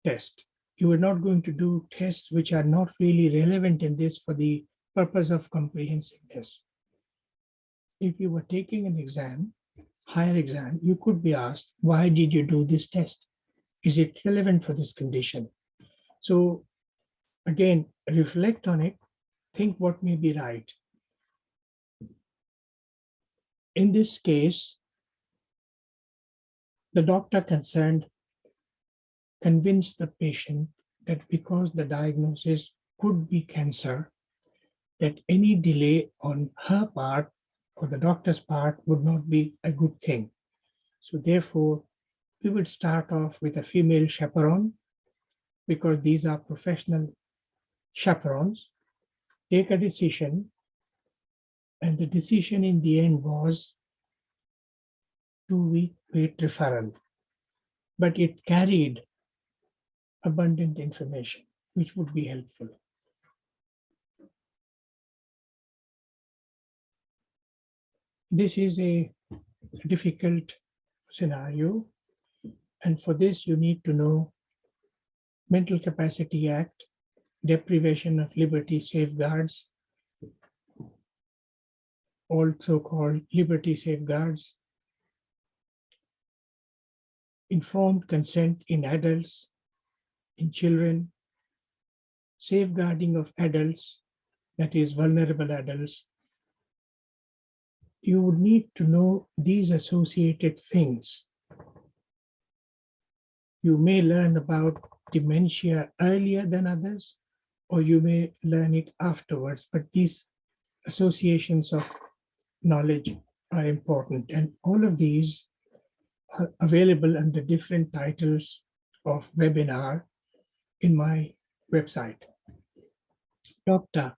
test. You are not going to do tests which are not really relevant in this for the purpose of comprehensiveness. If you were taking an exam, higher exam, you could be asked, why did you do this test? Is it relevant for this condition? So again, reflect on it, think what may be right. In this case, the doctor concerned convinced the patient that because the diagnosis could be cancer, that any delay on her part or the doctor's part would not be a good thing. So therefore, we would start off with a female chaperone because these are professional chaperones, take a decision, and the decision in the end was 2-week wait referral. But it carried abundant information, which would be helpful. This is a difficult scenario, and for this you need to know Mental Capacity Act, deprivation of liberty safeguards, also called liberty safeguards, informed consent in adults, in children, safeguarding of adults, that is vulnerable adults. You would need to know these associated things. You may learn about dementia earlier than others, or you may learn it afterwards, but these associations of knowledge are important. And all of these are available under different titles of webinar in my website. Doctor,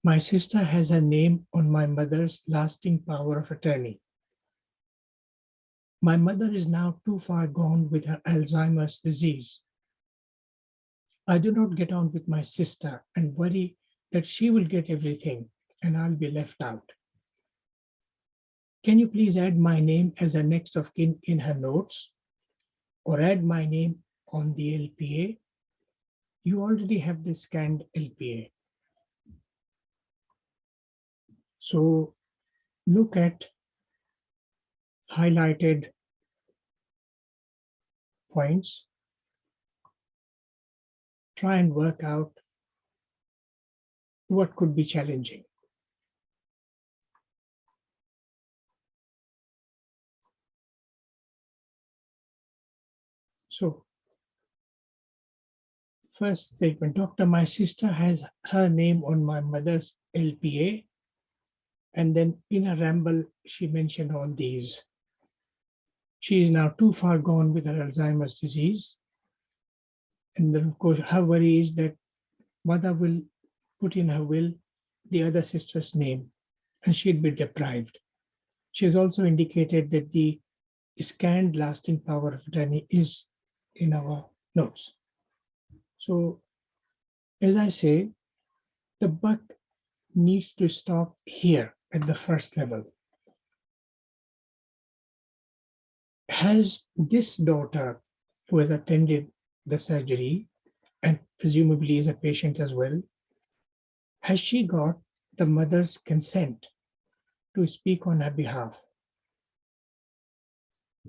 my sister has her name on my mother's lasting power of attorney. My mother is now too far gone with her Alzheimer's disease. I do not get on with my sister and worry that she will get everything and I'll be left out. Can you please add my name as a next of kin in her notes or add my name on the LPA? You already have the scanned LPA. So look at highlighted points, try and work out what could be challenging. So first statement, Doctor, my sister has her name on my mother's LPA. And then in a ramble, she mentioned all these. She is now too far gone with her Alzheimer's disease. And then of course, her worry is that mother will put in her will the other sister's name and she'd be deprived. She has also indicated that the scanned lasting power of attorney is in our notes. So as I say, the buck needs to stop here at the first level. Has this daughter who has attended the surgery and presumably is a patient as well, has she got the mother's consent to speak on her behalf?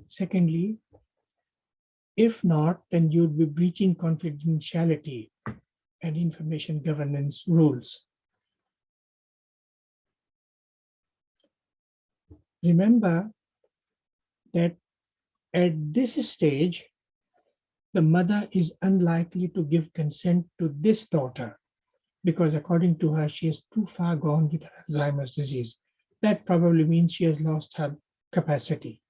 Secondly, if not, then you'd be breaching confidentiality and information governance rules. Remember that at this stage, the mother is unlikely to give consent to this daughter because according to her, she is too far gone with her Alzheimer's disease. That probably means she has lost her capacity.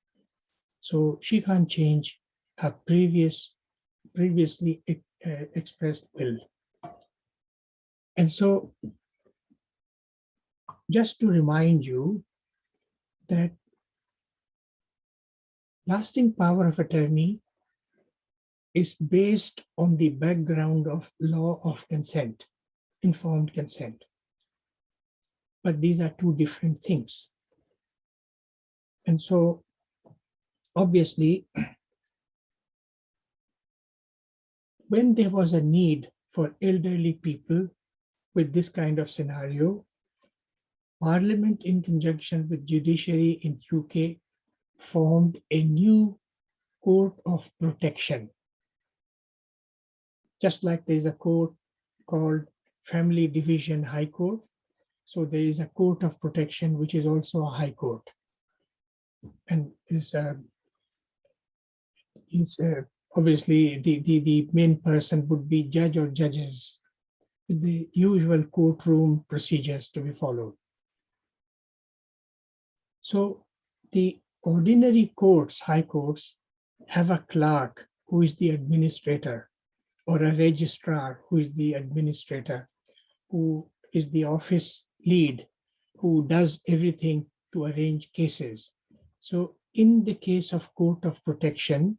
So she can't change her previously expressed will. And so just to remind you that lasting power of attorney is based on the background of law of consent, informed consent. But these are two different things. And so, obviously, when there was a need for elderly people with this kind of scenario, Parliament, in conjunction with judiciary in UK, formed a new court of protection. Just like there is a court called Family Division High Court, so there is a court of protection, which is also a high court. And is obviously the main person would be judge or judges, with the usual courtroom procedures to be followed. So the ordinary courts, high courts, have a clerk who is the administrator, or a registrar who is the administrator, who is the office lead, who does everything to arrange cases. So in the case of court of protection,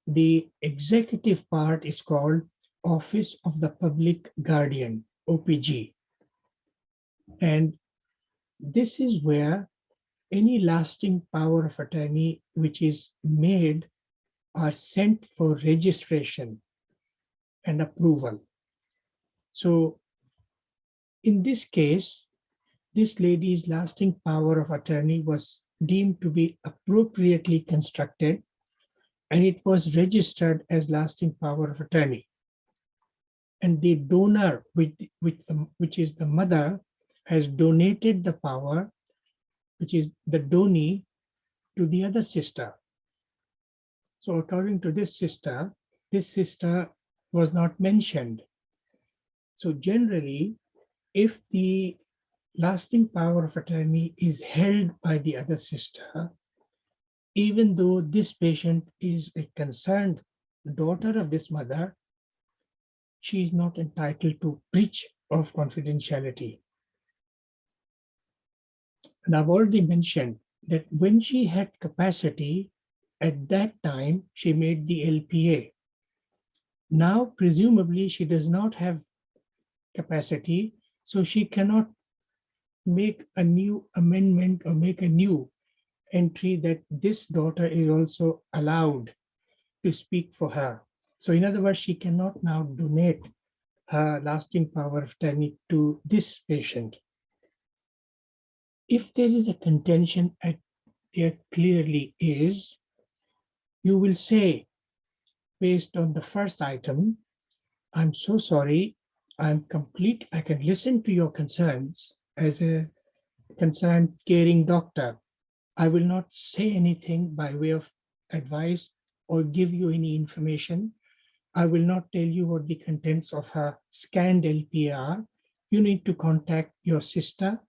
the executive part is called Office of the Public Guardian, OPG. And this is where any lasting power of attorney which is made are sent for registration and approval. So in this case, this lady's lasting power of attorney was deemed to be appropriately constructed, and it was registered as lasting power of attorney. And the donor, which is the mother, has donated the power, which is the donee, to the other sister. So according to this sister was not mentioned. So generally, if the lasting power of attorney is held by the other sister, even though this patient is a concerned daughter of this mother, she is not entitled to breach of confidentiality. And I've already mentioned that when she had capacity, at that time, she made the LPA. Now, presumably, she does not have capacity, so she cannot make a new amendment or make a new entry that this daughter is also allowed to speak for her. So in other words, she cannot now donate her lasting power of attorney to this patient. If there is a contention, there clearly is, you will say, based on the first item, I'm so sorry, I can listen to your concerns as a concerned, caring doctor. I will not say anything by way of advice or give you any information. I will not tell you what the contents of her scanned LPA are. You need to contact your sister,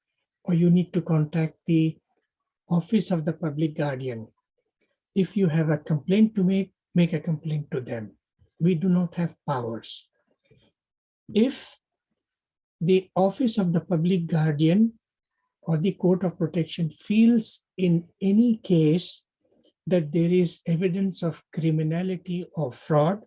or you need to contact the Office of the Public Guardian. If you have a complaint to make a complaint to them. We do not have powers. If the Office of the Public Guardian or the Court of Protection feels in any case that there is evidence of criminality or fraud,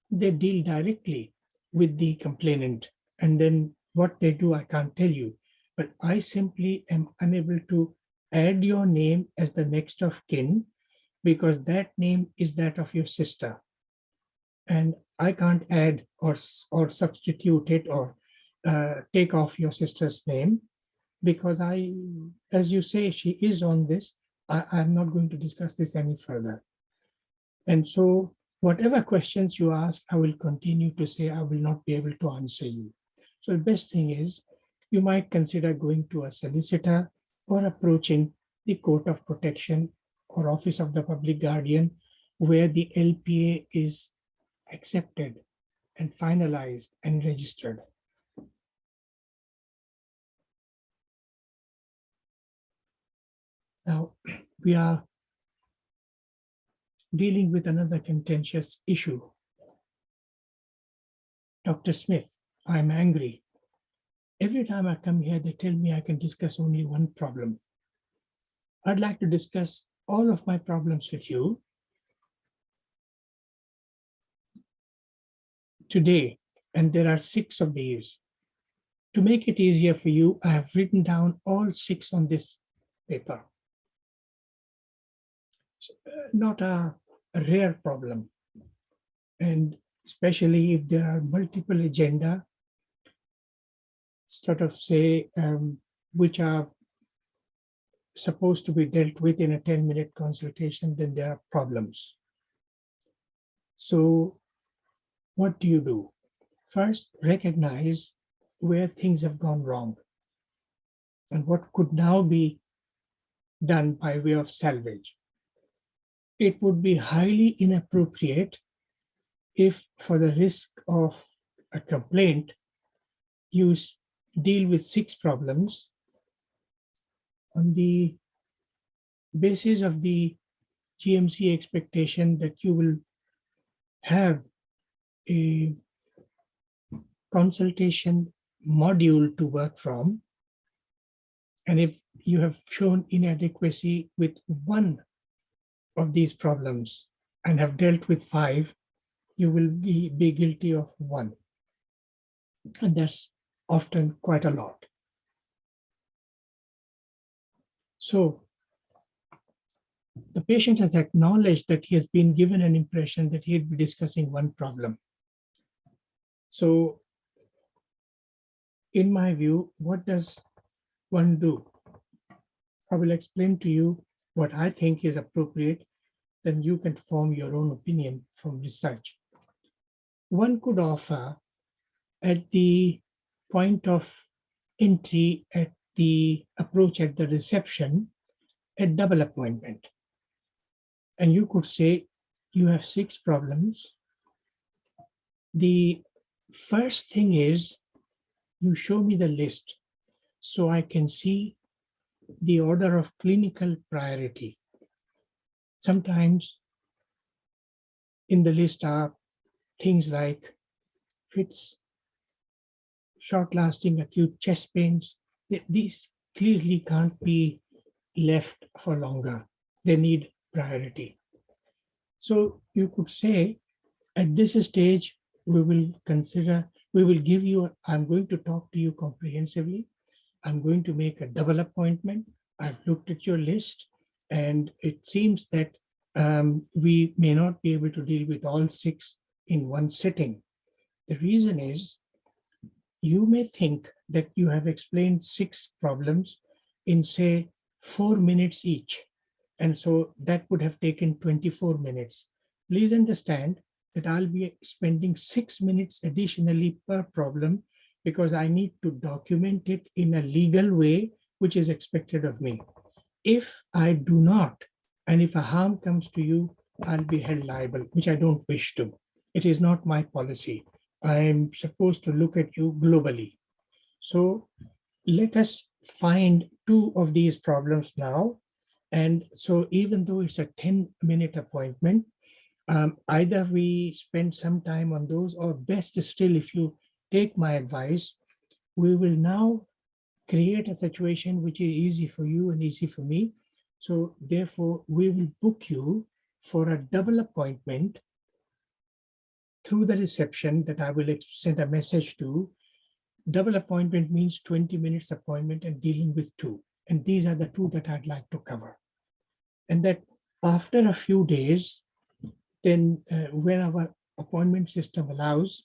they deal directly with the complainant. And then what they do, I can't tell you. But I simply am unable to add your name as the next of kin, because that name is that of your sister. And I can't add or substitute it or take off your sister's name, because as you say, she is on this. I'm not going to discuss this any further. And so whatever questions you ask, I will continue to say I will not be able to answer you. So the best thing is you might consider going to a solicitor or approaching the Court of Protection or Office of the Public Guardian, where the LPA is accepted and finalized and registered. Now, we are dealing with another contentious issue. Dr. Smith, I'm angry. Every time I come here, they tell me I can discuss only one problem. I'd like to discuss all of my problems with you. today, and there are 6 of these. To make it easier for you, I have written down all 6 on this paper. Not a rare problem. And especially if there are multiple agenda, sort of say, which are supposed to be dealt with in a 10-minute consultation, then there are problems. So what do you do? First, recognize where things have gone wrong and what could now be done by way of salvage. It would be highly inappropriate if, for the risk of a complaint, you deal with 6 problems on the basis of the GMC expectation that you will have a consultation module to work from. And if you have shown inadequacy with 1 of these problems and have dealt with 5, you will be guilty of 1. And that's often quite a lot. So the patient has acknowledged that he has been given an impression that he'd be discussing 1 problem. So in my view, what does one do? I will explain to you what I think is appropriate, then you can form your own opinion from research. One could offer at the point of entry at the approach at the reception, a double appointment. And you could say, you have 6 problems. The first thing is, you show me the list so I can see the order of clinical priority. Sometimes in the list are things like fits, short-lasting acute chest pains. These clearly can't be left for longer. They need priority. So you could say, at this stage, we will give you, I'm going to talk to you comprehensively. I'm going to make a double appointment. I've looked at your list, and it seems that we may not be able to deal with all 6 in one sitting. The reason is, you may think that you have explained 6 problems in, say, 4 minutes each. And so that would have taken 24 minutes. Please understand that I'll be spending 6 minutes additionally per problem because I need to document it in a legal way, which is expected of me. If I do not, and if a harm comes to you, I'll be held liable, which I don't wish to. It is not my policy. I'm supposed to look at you globally. So let us find 2 of these problems now. And so even though it's a 10-minute appointment, either we spend some time on those, or best still, if you take my advice, we will now create a situation which is easy for you and easy for me. So therefore, we will book you for a double appointment through the reception that I will send a message to. Double appointment means 20 minutes appointment and dealing with 2. And these are the 2 that I'd like to cover. And that after a few days, then when our appointment system allows,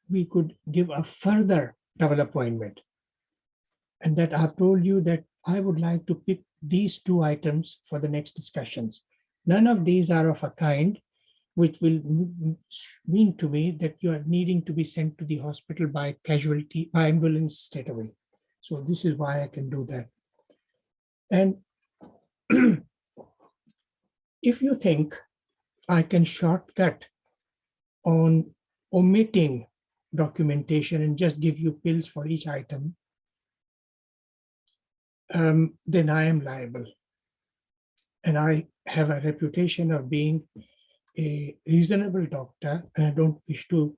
we could give a further double appointment. And that I've told you that I would like to pick these 2 items for the next discussions. None of these are of a kind which will mean to me that you are needing to be sent to the hospital by ambulance straight away. So this is why I can do that. And if you think I can shortcut on omitting documentation and just give you pills for each item, then I am liable. And I have a reputation of being a reasonable doctor, and I don't wish to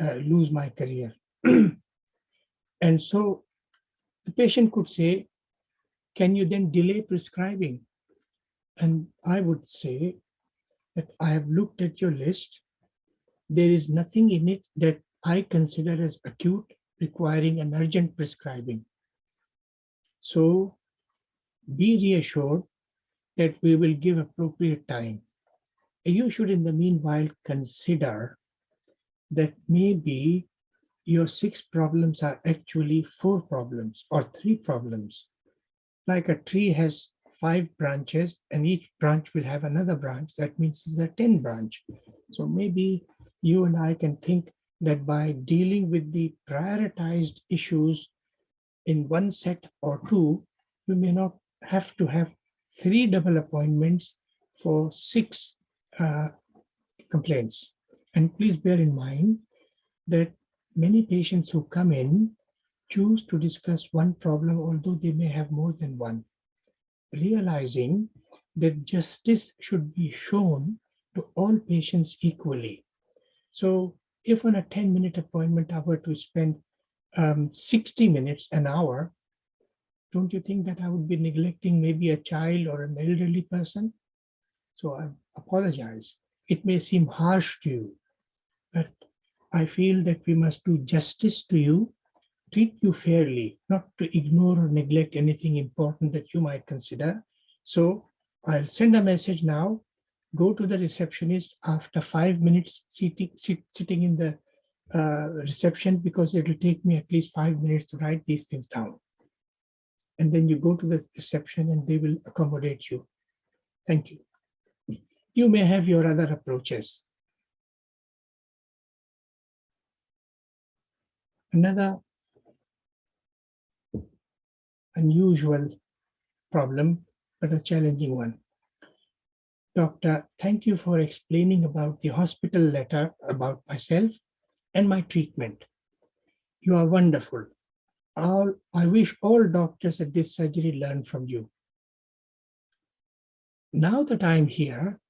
lose my career. And so the patient could say, can you then delay prescribing? And I would say that I have looked at your list. There is nothing in it that I consider as acute, requiring an urgent prescribing. So be reassured that we will give appropriate time. You should, in the meanwhile, consider that maybe your 6 problems are actually 4 problems or 3 problems. Like a tree has 5 branches and each branch will have another branch. That means it's a 10 branch. So maybe you and I can think that by dealing with the prioritized issues in one set or two, we may not have to have 3 double appointments for 6 uh, complaints. And please bear in mind that many patients who come in choose to discuss one problem, although they may have more than one, realizing that justice should be shown to all patients equally. So if on a 10-minute appointment I were to spend 60 minutes, an hour, don't you think that I would be neglecting maybe a child or an elderly person? So I apologize. It may seem harsh to you, but I feel that we must do justice to you, treat you fairly, not to ignore or neglect anything important that you might consider. So I'll send a message now. Go to the receptionist after 5 minutes sitting in the reception, because it will take me at least 5 minutes to write these things down. And then you go to the reception and they will accommodate you. Thank you. You may have your other approaches. Another unusual problem, but a challenging one. Doctor, thank you for explaining about the hospital letter about myself and my treatment. You are wonderful. I wish all doctors at this surgery learn from you. Now that I am here,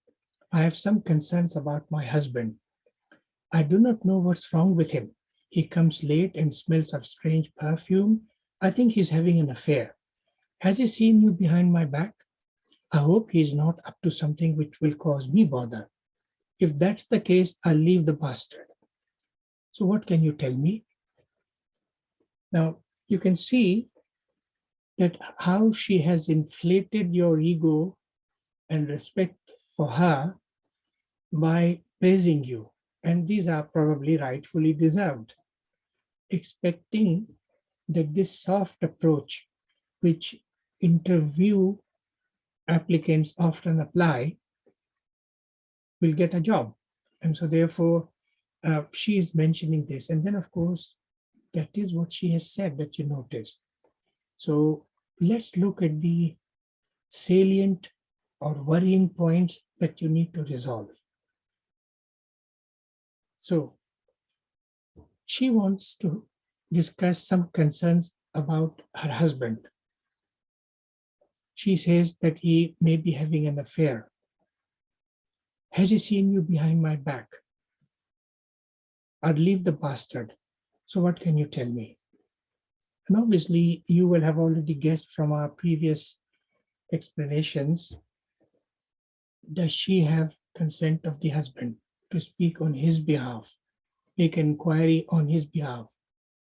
I have some concerns about my husband. I do not know what's wrong with him. He comes late and smells of strange perfume. I think he's having an affair. Has he seen you behind my back? I hope he's not up to something which will cause me bother. If that's the case, I'll leave the bastard. So what can you tell me? Now, you can see that how she has inflated your ego and respect for her by praising you. And these are probably rightfully deserved. Expecting that this soft approach, which interview applicants often apply, will get a job. And so therefore, she is mentioning this. And then, of course, that is what she has said that you noticed. So let's look at the salient or worrying points that you need to resolve. So she wants to discuss some concerns about her husband. She says that he may be having an affair. Has he seen you behind my back? I'd leave the bastard. So what can you tell me? And obviously, you will have already guessed from our previous explanations, does she have consent of the husband to speak on his behalf, make an inquiry on his behalf,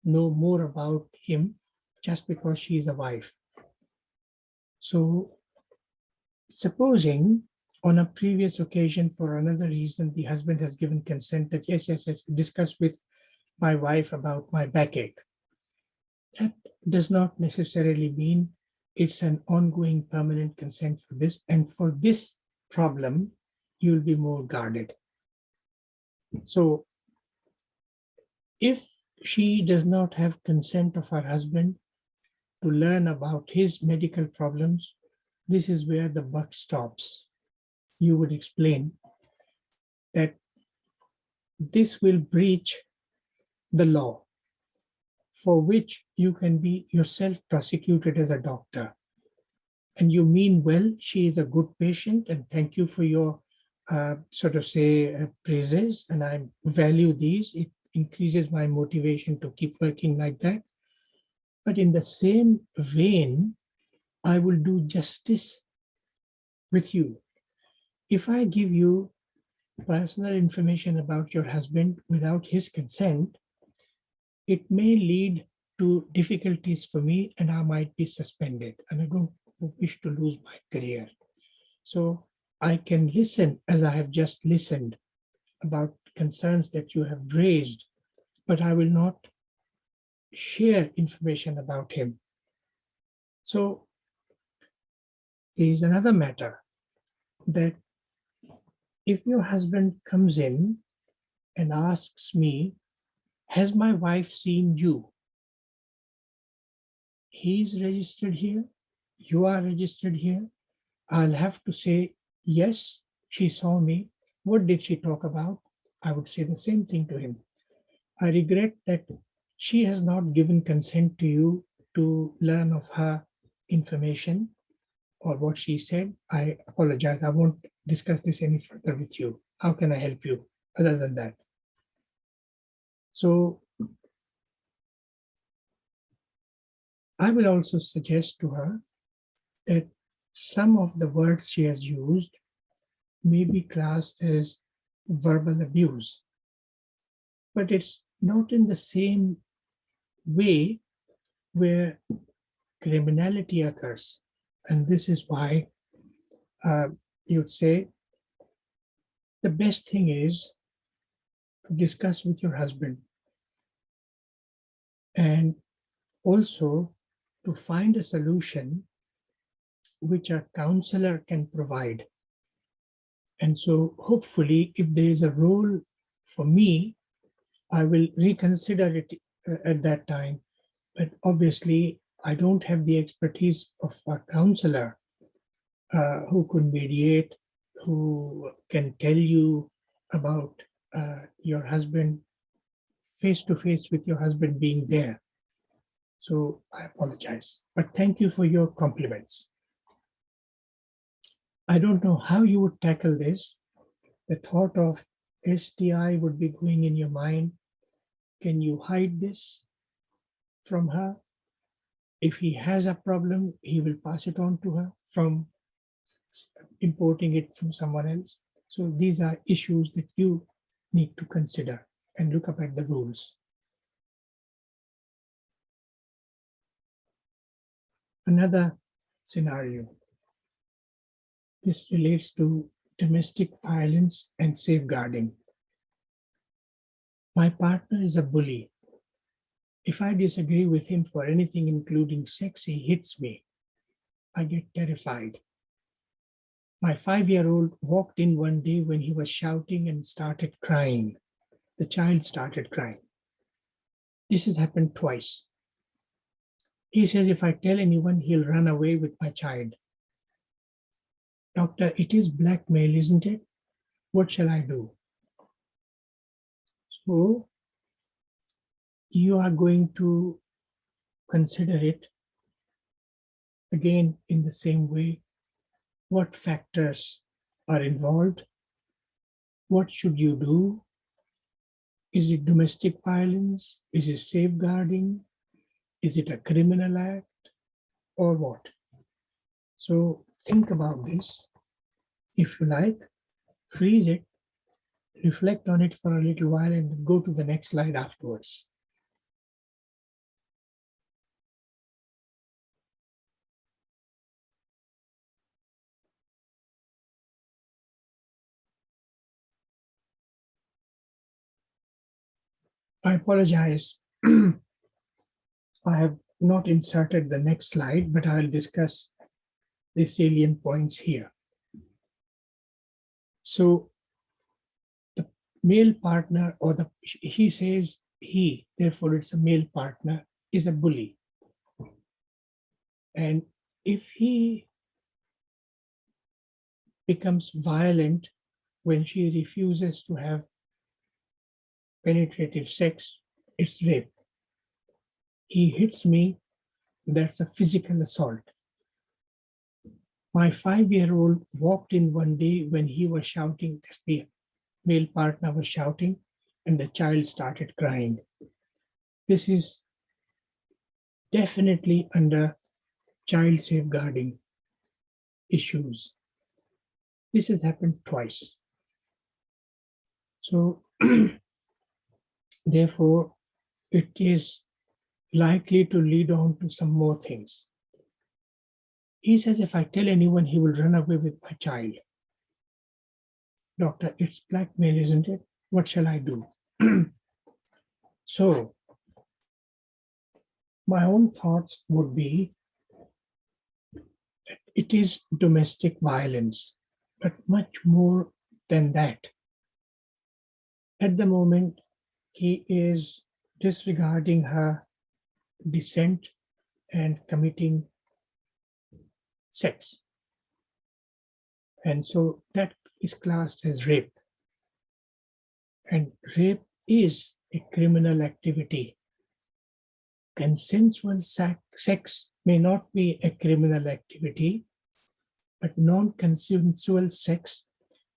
know more about him just because she is a wife? So supposing on a previous occasion, for another reason, the husband has given consent that yes, discuss with my wife about my backache. That does not necessarily mean it's an ongoing permanent consent for this. And for this problem, you'll be more guarded. So if she does not have consent of her husband to learn about his medical problems, this is where the buck stops. You would explain that this will breach the law, for which you can be yourself prosecuted as a doctor. And you mean well, she is a good patient, and thank you for your praises, and I value these. It increases my motivation to keep working like that. But in the same vein, I will do justice with you. If I give you personal information about your husband without his consent, it may lead to difficulties for me and I might be suspended and I don't wish to lose my career. So I can listen as I have just listened about concerns that you have raised, but I will not share information about him. So there is another matter that if your husband comes in and asks me, has my wife seen you? He's registered here, you are registered here. I'll have to say, yes, she saw me. What did she talk about? I would say the same thing to him. I regret that she has not given consent to you to learn of her information or what she said. I apologize. I won't discuss this any further with you. How can I help you other than that? So I will also suggest to her that some of the words she has used may be classed as verbal abuse, but it's not in the same way where criminality occurs. And this is why you'd say the best thing is to discuss with your husband and also to find a solution which a counselor can provide. And so hopefully, if there is a role for me, I will reconsider it at that time. But obviously, I don't have the expertise of a counselor who could mediate, who can tell you about your husband face to face with your husband being there. So I apologize, but thank you for your compliments. I don't know how you would tackle this. The thought of STI would be going in your mind. Can you hide this from her? If he has a problem, he will pass it on to her from importing it from someone else. So these are issues that you need to consider and look up at the rules. Another scenario. This relates to domestic violence and safeguarding. My partner is a bully. If I disagree with him for anything, including sex, he hits me. I get terrified. My 5-year-old walked in one day when he was shouting and started crying. The child started crying. This has happened twice. He says, if I tell anyone, he'll run away with my child. Doctor, it is blackmail, isn't it? What shall I do? So you are going to consider it again in the same way. What factors are involved? What should you do? Is it domestic violence? Is it safeguarding? Is it a criminal act or what? So think about this. If you like, freeze it, reflect on it for a little while and go to the next slide afterwards. I apologize. I have not inserted the next slide, but I'll discuss the salient points here. So the male partner, or he says he, therefore it's a male partner, is a bully. And if he becomes violent when she refuses to have penetrative sex, it's rape. He hits me, that's a physical assault. My 5-year-old walked in one day when he was shouting, the male partner was shouting, and the child started crying. This is definitely under child safeguarding issues. This has happened twice. So therefore, it is likely to lead on to some more things. He says, if I tell anyone, he will run away with my child. Doctor, it's blackmail, isn't it? What shall I do? So my own thoughts would be, it is domestic violence, but much more than that. At the moment, he is disregarding her dissent and committing sex. And so that is classed as rape. And rape is a criminal activity. Consensual sex may not be a criminal activity, but non-consensual sex,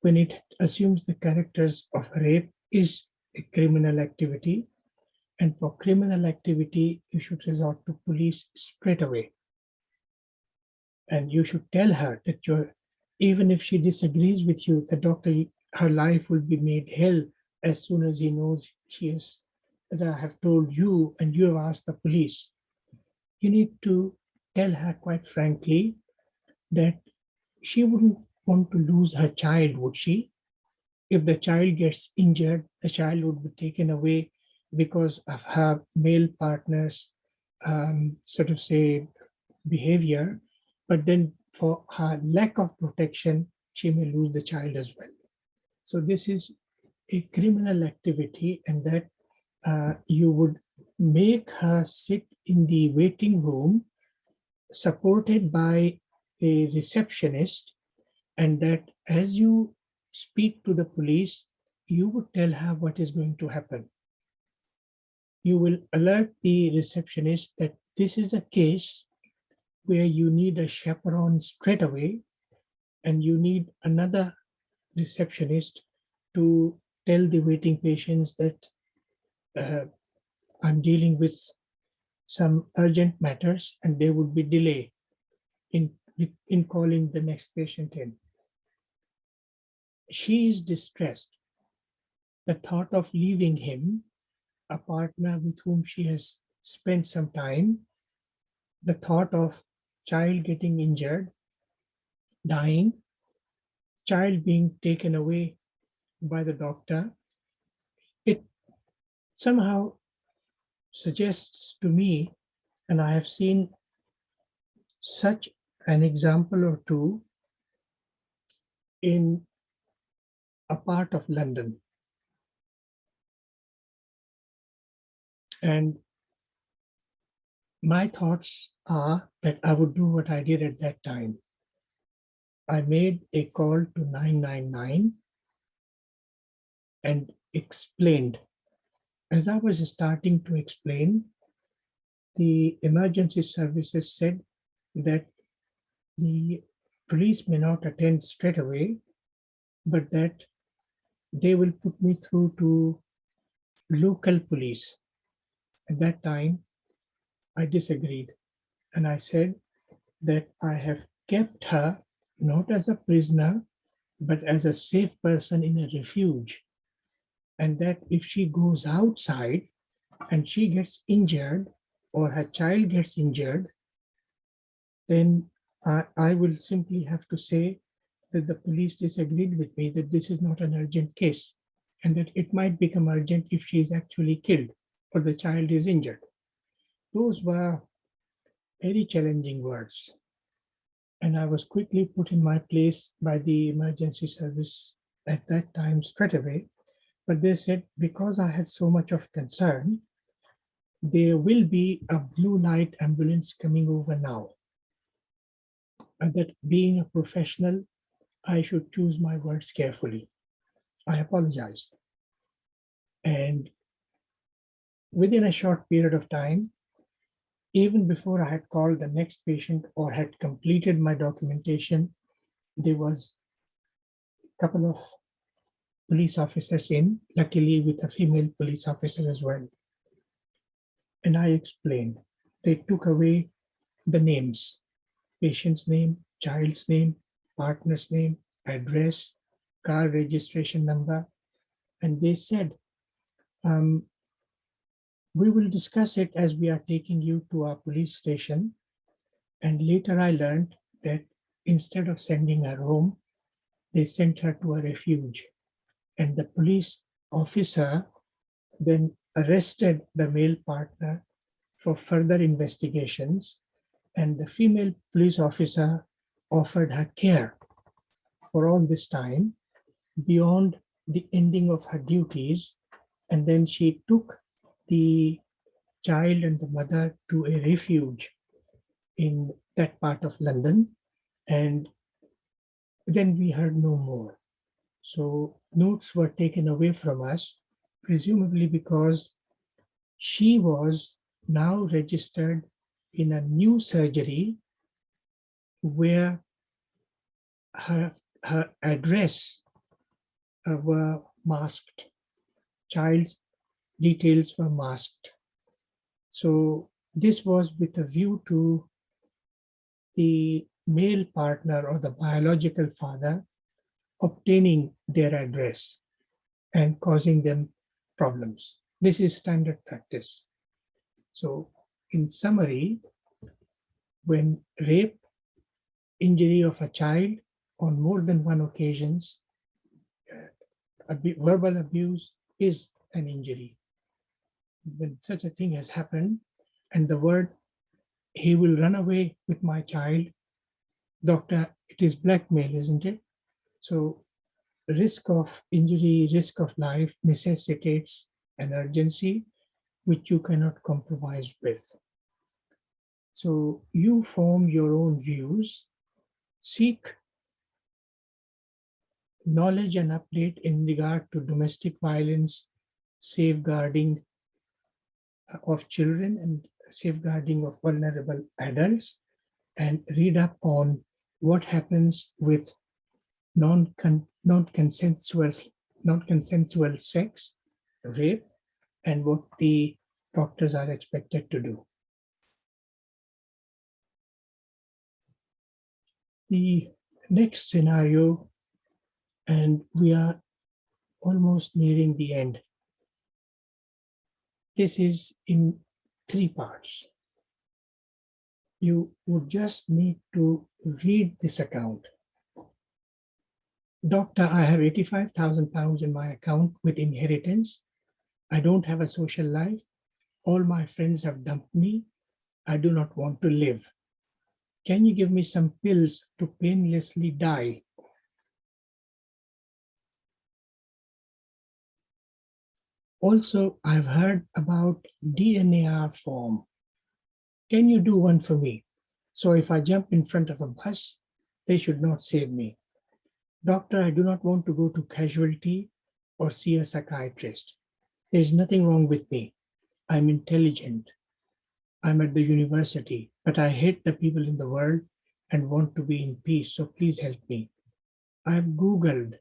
when it assumes the characters of rape, is a criminal activity. And for criminal activity, you should resort to police straight away. And you should tell her that even if she disagrees with you, the doctor, her life will be made hell as soon as he knows that I have told you and you have asked the police. You need to tell her quite frankly that she wouldn't want to lose her child, would she? If the child gets injured, the child would be taken away because of her male partner's sort of say behavior, but then for her lack of protection, she may lose the child as well. So this is a criminal activity, and that you would make her sit in the waiting room supported by a receptionist, and that as you speak to the police, you would tell her what is going to happen. You will alert the receptionist that this is a case where you need a chaperone straight away, and you need another receptionist to tell the waiting patients that I'm dealing with some urgent matters and there would be delay in calling the next patient in. She is distressed. The thought of leaving him, a partner with whom she has spent some time, the thought of child getting injured, dying, child being taken away by the doctor, it somehow suggests to me, and I have seen such an example or two in a part of London. And my thoughts are that I would do what I did at that time. I made a call to 999 and explained. As I was starting to explain, the emergency services said that the police may not attend straight away, but that they will put me through to local police. At that time, I disagreed, and I said that I have kept her not as a prisoner, but as a safe person in a refuge, and that if she goes outside and she gets injured or her child gets injured, then I will simply have to say that the police disagreed with me, that this is not an urgent case, and that it might become urgent if she is actually killed or the child is injured. Those were very challenging words. And I was quickly put in my place by the emergency service at that time straight away. But they said, because I had so much of concern, there will be a blue light ambulance coming over now. And that being a professional, I should choose my words carefully. I apologized. And within a short period of time, even before I had called the next patient or had completed my documentation, there was a couple of police officers in, luckily with a female police officer as well. And I explained. They took away the names, patient's name, child's name, partner's name, address, car registration number, And they said, um, we will discuss it as we are taking you to our police station. And later I learned that instead of sending her home, they sent her to a refuge. And the police officer then arrested the male partner for further investigations. And the female police officer offered her care for all this time beyond the ending of her duties. And then she took the child and the mother to a refuge in that part of London. And then we heard no more. So notes were taken away from us, presumably because she was now registered in a new surgery where her address were masked. Child's details were masked. So this was with a view to the male partner or the biological father obtaining their address and causing them problems. This is standard practice. So in summary, when rape, injury of a child on more than one occasions, verbal abuse is an injury. When such a thing has happened, and the word, he will run away with my child, doctor, it is blackmail, isn't it? So risk of injury, risk of life necessitates an urgency which you cannot compromise with. So you form your own views, seek knowledge and update in regard to domestic violence, safeguarding of children and safeguarding of vulnerable adults, and read up on what happens with non-consensual sex, rape, and what the doctors are expected to do. The next scenario, and we are almost nearing the end. This is in 3 parts. You would just need to read this account. Doctor, I have 85,000 pounds in my account with inheritance. I don't have a social life. All my friends have dumped me. I do not want to live. Can you give me some pills to painlessly die? Also, I've heard about DNAR form. Can you do one for me? So if I jump in front of a bus, they should not save me. Doctor, I do not want to go to casualty or see a psychiatrist. There's nothing wrong with me. I'm intelligent. I'm at the university, but I hate the people in the world and want to be in peace, so please help me. I've Googled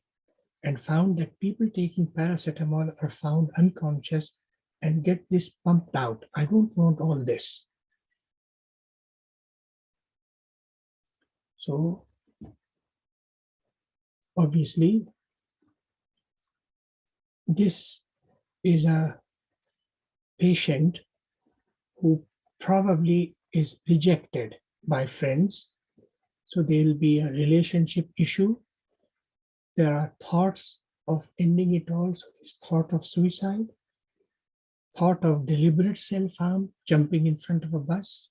and found that people taking paracetamol are found unconscious and get this pumped out. I don't want all this. So obviously, this is a patient who probably is rejected by friends. So there will be a relationship issue. There are thoughts of ending it all. So this thought of suicide, thought of deliberate self-harm, jumping in front of a bus,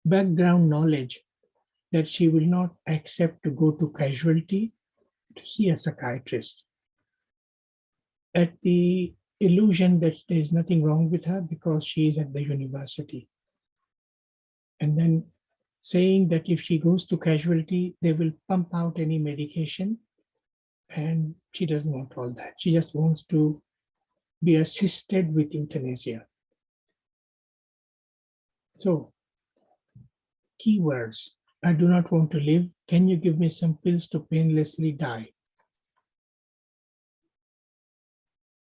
background knowledge that she will not accept to go to casualty to see a psychiatrist. At the illusion that there is nothing wrong with her because she is at the university. And then saying that if she goes to casualty, they will pump out any medication. And she doesn't want all that. She just wants to be assisted with euthanasia. So, keywords. I do not want to live. Can you give me some pills to painlessly die?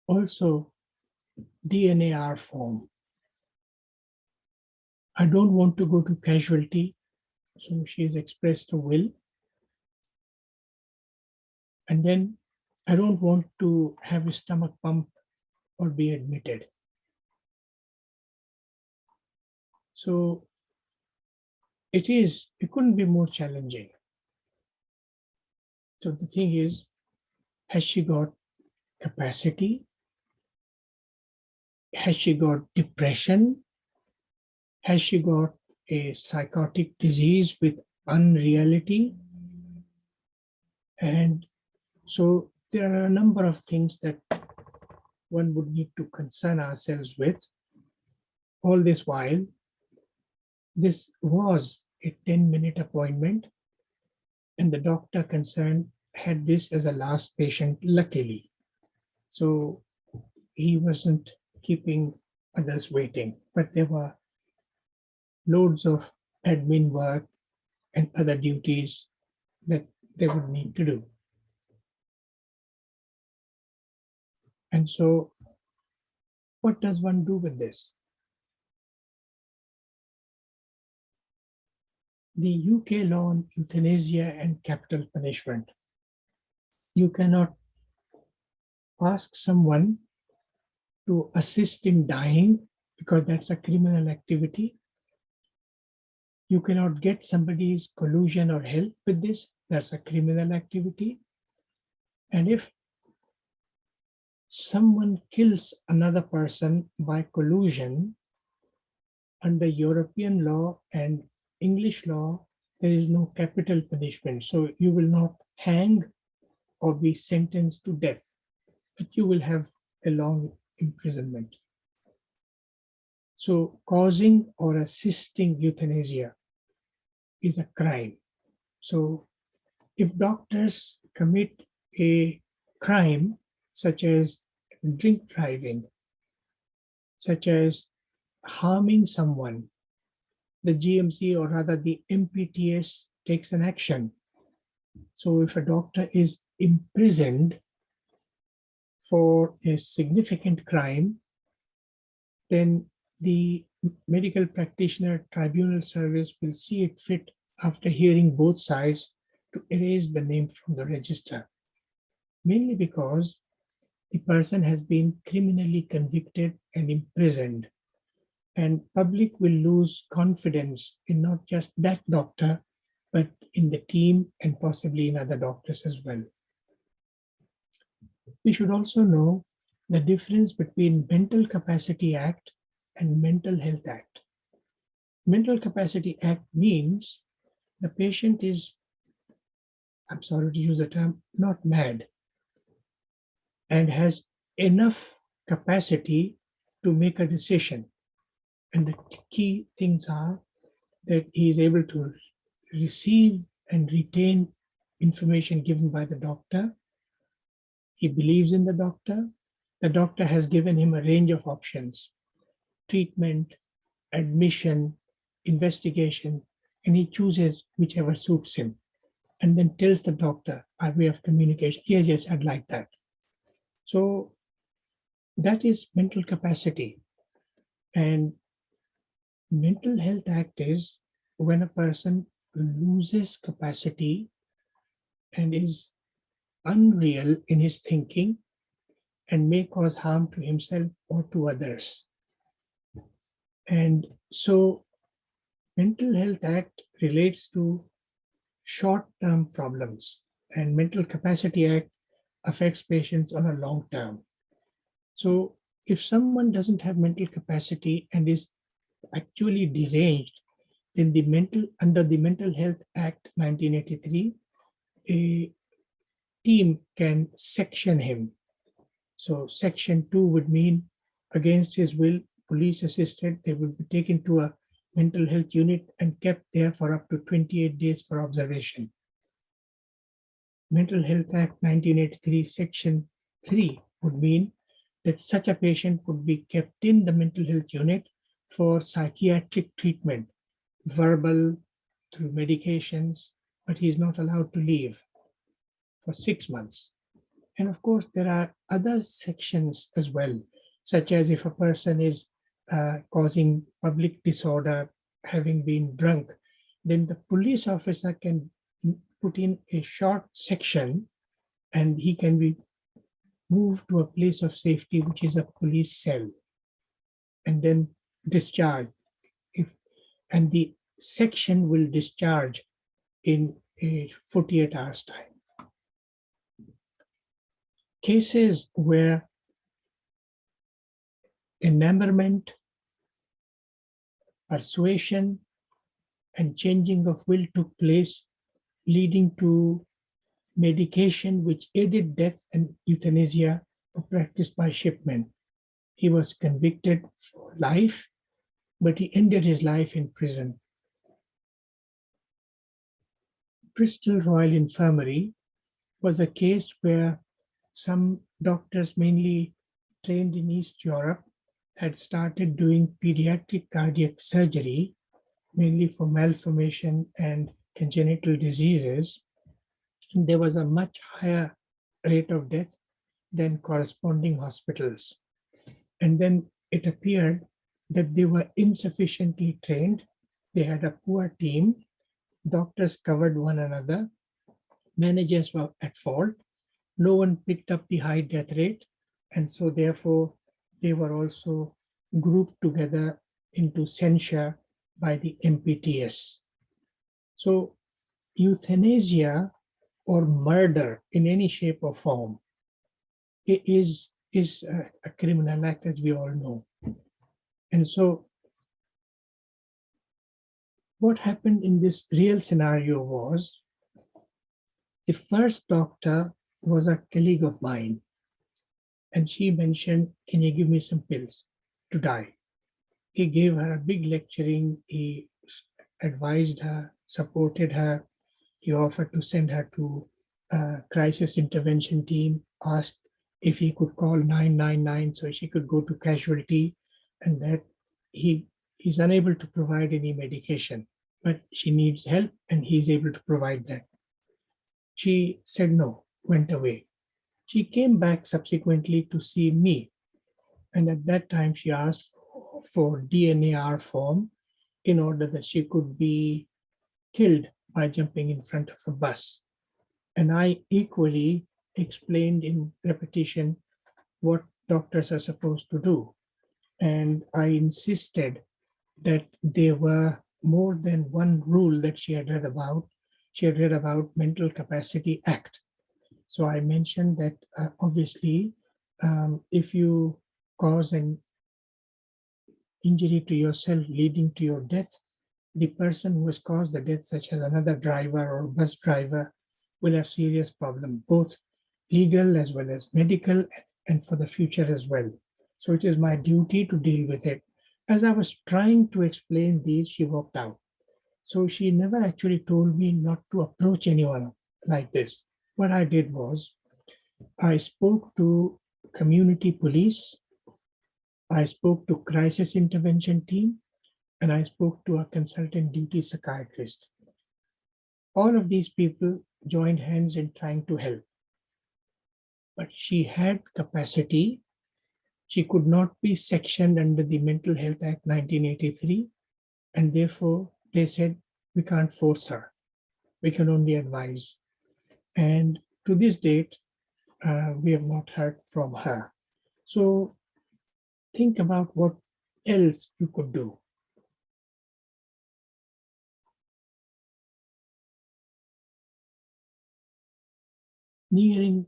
Also, DNAR form. I don't want to go to casualty. So she has expressed a will. And then I don't want to have a stomach pump or be admitted. So it couldn't be more challenging. So the thing is, has she got capacity? Has she got depression? Has she got a psychotic disease with unreality? And so there are a number of things that one would need to concern ourselves with. All this while, this was a 10-minute appointment, and the doctor concerned had this as a last patient, luckily. So he wasn't keeping others waiting, but there were loads of admin work and other duties that they would need to do. And so, what does one do with this? The UK law on euthanasia and capital punishment. You cannot ask someone to assist in dying because that's a criminal activity. You cannot get somebody's collusion or help with this. That's a criminal activity. And if someone kills another person by collusion, under European law and English law, there is no capital punishment. So you will not hang or be sentenced to death, but you will have a long imprisonment. So causing or assisting euthanasia is a crime. So if doctors commit a crime such as drink driving, such as harming someone, the GMC, or rather the MPTS, takes an action. So if a doctor is imprisoned for a significant crime, then the medical practitioner tribunal service will see it fit, after hearing both sides, to erase the name from the register, mainly because the person has been criminally convicted and imprisoned, and public will lose confidence in not just that doctor, but in the team and possibly in other doctors as well. We should also know the difference between Mental Capacity Act and Mental Health Act. Mental Capacity Act means the patient is, I'm sorry to use the term, not mad, and has enough capacity to make a decision. And the key things are that he is able to receive and retain information given by the doctor. He believes in the doctor. The doctor has given him a range of options: treatment, admission, investigation, and he chooses whichever suits him, and then tells the doctor our way of communication. Yes, yes, I'd like that. So that is mental capacity. And Mental Health Act is when a person loses capacity and is unreal in his thinking and may cause harm to himself or to others. And so Mental Health Act relates to short-term problems, and Mental Capacity Act affects patients on a long term. So if someone doesn't have mental capacity and is actually deranged, then under the Mental Health Act 1983, a team can section him. So Section 2 would mean, against his will, police assisted, they would be taken to a mental health unit and kept there for up to 28 days for observation. Mental Health Act 1983, Section 3 would mean that such a patient would be kept in the mental health unit for psychiatric treatment, verbal, through medications, but he is not allowed to leave for 6 months. And of course, there are other sections as well, such as if a person is causing public disorder, having been drunk, then the police officer can put in a short section and he can be moved to a place of safety, which is a police cell, and then discharged. If, and the section will discharge in a 48 hours time. Cases where enamorment, persuasion, and changing of will took place, leading to medication which aided death and euthanasia were practiced by Shipman. He was convicted for life, but he ended his life in prison. Bristol Royal Infirmary was a case where some doctors, mainly trained in East Europe, had started doing pediatric cardiac surgery, mainly for malformation and congenital diseases. And there was a much higher rate of death than corresponding hospitals. And then it appeared that they were insufficiently trained. They had a poor team. Doctors covered one another. Managers were at fault. No one picked up the high death rate. And so therefore, they were also grouped together into censure by the MPTS. So euthanasia or murder in any shape or form is a criminal act, as we all know. And so what happened in this real scenario was the first doctor was a colleague of mine, and she mentioned, can you give me some pills to die? He gave her a big lecturing. He advised her, supported her. He offered to send her to a crisis intervention team, asked if he could call 999 so she could go to casualty, and that he's unable to provide any medication, but she needs help and he's able to provide that. She said no, went away. She came back subsequently to see me, and at that time she asked for DNAR form in order that she could be killed by jumping in front of a bus. And I equally explained in repetition what doctors are supposed to do. And I insisted that there were more than one rule that she had read about. She had read about Mental Capacity Act. So I mentioned that obviously, if you cause an injury to yourself leading to your death, the person who has caused the death, such as another driver or bus driver, will have serious problems, both legal as well as medical, and for the future as well. So it is my duty to deal with it. As I was trying to explain these, she walked out. So she never actually told me not to approach anyone like this. What I did was, I spoke to community police, I spoke to crisis intervention team, and I spoke to a consultant duty psychiatrist. All of these people joined hands in trying to help. But she had capacity. She could not be sectioned under the Mental Health Act 1983, and therefore they said, we can't force her. We can only advise. And to this date, we have not heard from her. So think about what else you could do. Nearing,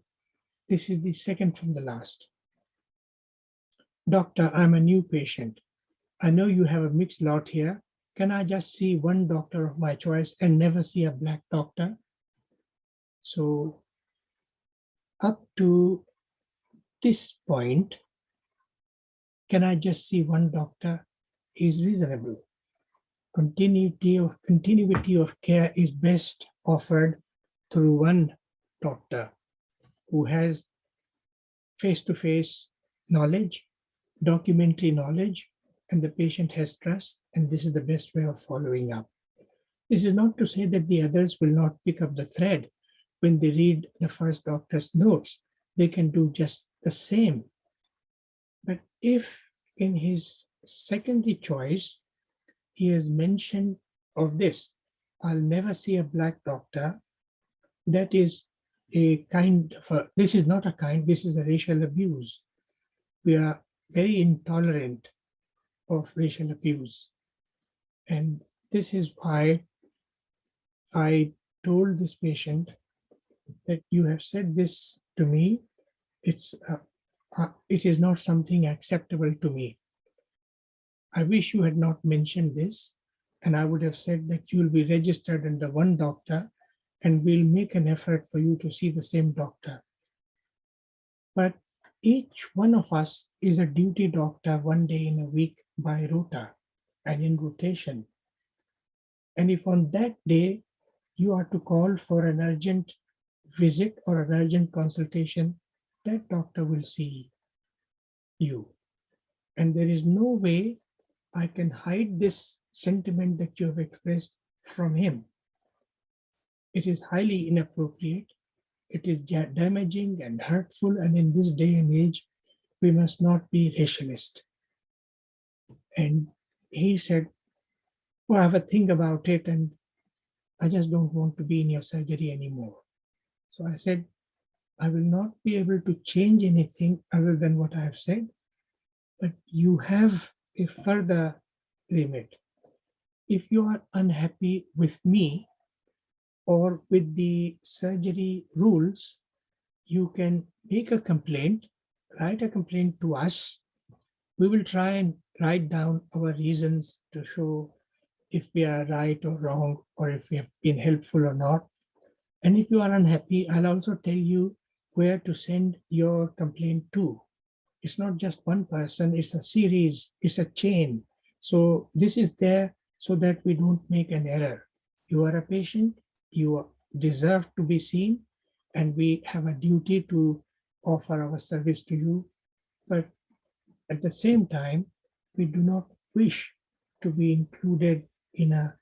this is the second from the last. Doctor, I'm a new patient. I know you have a mixed lot here. Can I just see one doctor of my choice and never see a black doctor? So up to this point, can I just see one doctor is reasonable. Continuity of care is best offered through one doctor who has face-to-face knowledge, documentary knowledge, and the patient has trust, and this is the best way of following up. This is not to say that the others will not pick up the thread when they read the first doctor's notes. They can do just the same. But if in his secondary choice, he has mentioned of this, I'll never see a black doctor, that is a kind of this is not a kind, this is a racial abuse. We are very intolerant of racial abuse. And this is why I told this patient that you have said this to me. It is not something acceptable to me. I wish you had not mentioned this, and I would have said that you will be registered under one doctor and we'll make an effort for you to see the same doctor. But each one of us is a duty doctor one day in a week by rota and in rotation. And if on that day you are to call for an urgent visit or an urgent consultation, that doctor will see you. And there is no way I can hide this sentiment that you have expressed from him. It is highly inappropriate. It is damaging and hurtful. And in this day and age, we must not be racialist. And he said, well, I have a think about it and I just don't want to be in your surgery anymore. So I said, I will not be able to change anything other than what I have said, but you have a further remit. If you are unhappy with me or with the surgery rules, you can make a complaint, write a complaint to us. We will try and write down our reasons to show if we are right or wrong, or if we have been helpful or not. And if you are unhappy, I'll also tell you where to send your complaint to. It's not just one person, it's a series, it's a chain. So this is there so that we don't make an error. You are a patient, you deserve to be seen, and we have a duty to offer our service to you. But at the same time, we do not wish to be included in a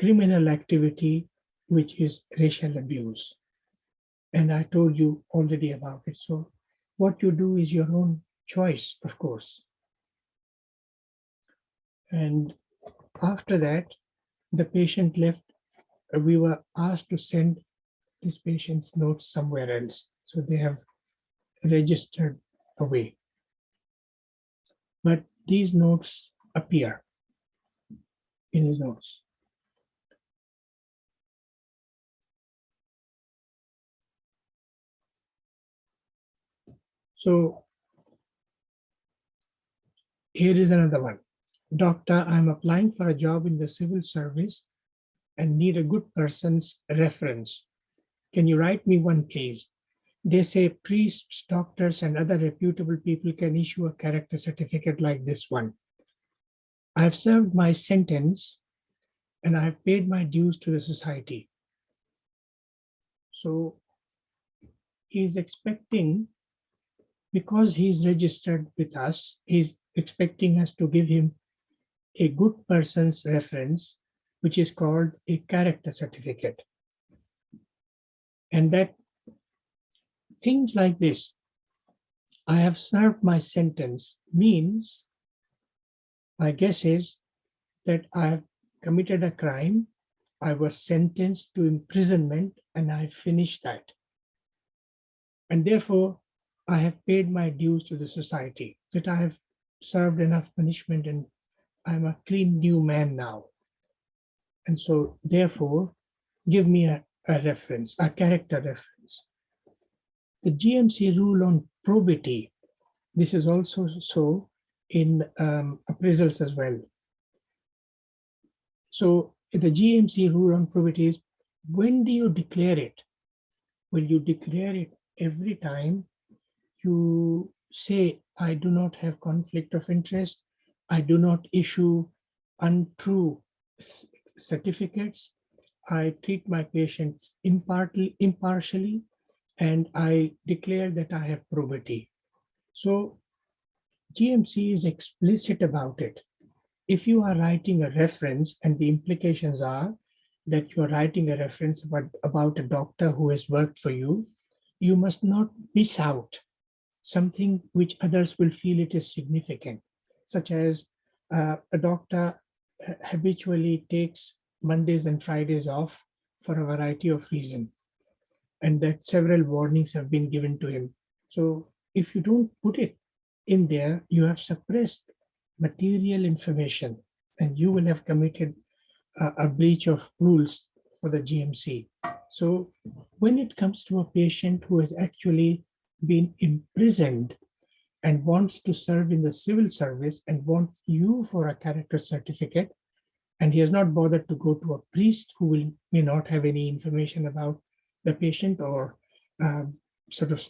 criminal activity, which is racial abuse. And I told you already about it. So what you do is your own choice, of course. And after that, the patient left. We were asked to send this patient's notes somewhere else. So they have registered away. But these notes appear in his notes. So here is another one. Doctor, I'm applying for a job in the civil service and need a good person's reference. Can you write me one, please? They say priests, doctors, and other reputable people can issue a character certificate like this one. I've served my sentence and I've paid my dues to the society. So he's expecting, because he's registered with us, he's expecting us to give him a good person's reference, which is called a character certificate. And that things like this, I have served my sentence, means, my guess is that I have committed a crime, I was sentenced to imprisonment, and I finished that. And therefore, I have paid my dues to the society, that I have served enough punishment and I'm a clean new man now. And so therefore, give me a reference, a character reference. The GMC rule on probity, this is also so in appraisals as well. So the GMC rule on probity is, when do you declare it? Will you declare it every time you say, I do not have conflict of interest, I do not issue untrue certificates, I treat my patients impartially, and I declare that I have probity? So GMC is explicit about it. If you are writing a reference, and the implications are that you are writing a reference about a doctor who has worked for you, you must not miss out something which others will feel it is significant, such as a doctor habitually takes Mondays and Fridays off for a variety of reasons. and that several warnings have been given to him. So if you don't put it in there, you have suppressed material information and you will have committed a breach of rules for the GMC. So when it comes to a patient who has actually been imprisoned and wants to serve in the civil service and wants you for a character certificate, and he has not bothered to go to a priest who may not have any information about the patient, or sort of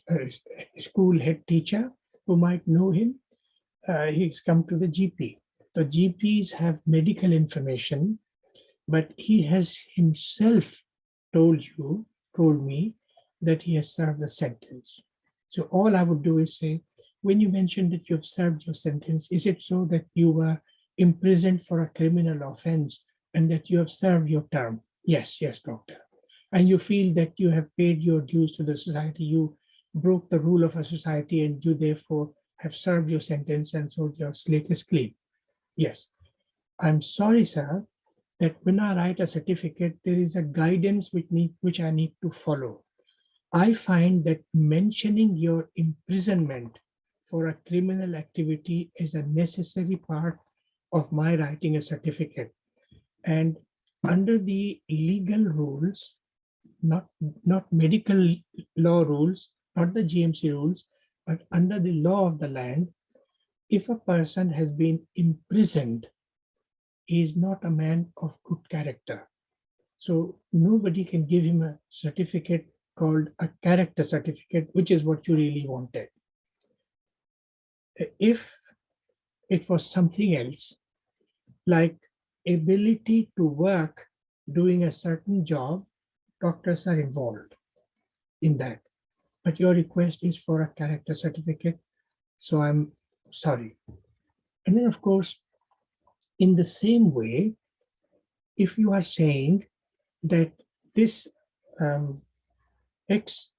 school head teacher who might know him, he's come to the GP. The GPs have medical information, but he has himself told me that he has served a sentence. So all I would do is say, when you mentioned that you've served your sentence, is it so that you were imprisoned for a criminal offense and that you have served your term? Yes, yes, doctor. And you feel that you have paid your dues to the society, you broke the rule of a society and you therefore have served your sentence and so your slate is clean. Yes. I'm sorry, sir, that when I write a certificate, there is a guidance which I need to follow. I find that mentioning your imprisonment for a criminal activity is a necessary part of my writing a certificate. And under the legal rules, not medical law rules, not the GMC rules, but under the law of the land, if a person has been imprisoned, he is not a man of good character. So nobody can give him a certificate called a character certificate, which is what you really wanted. If it was something else, like ability to work doing a certain job, doctors are involved in that. But your request is for a character certificate, so I'm sorry. And then, of course, in the same way, if you are saying that this ex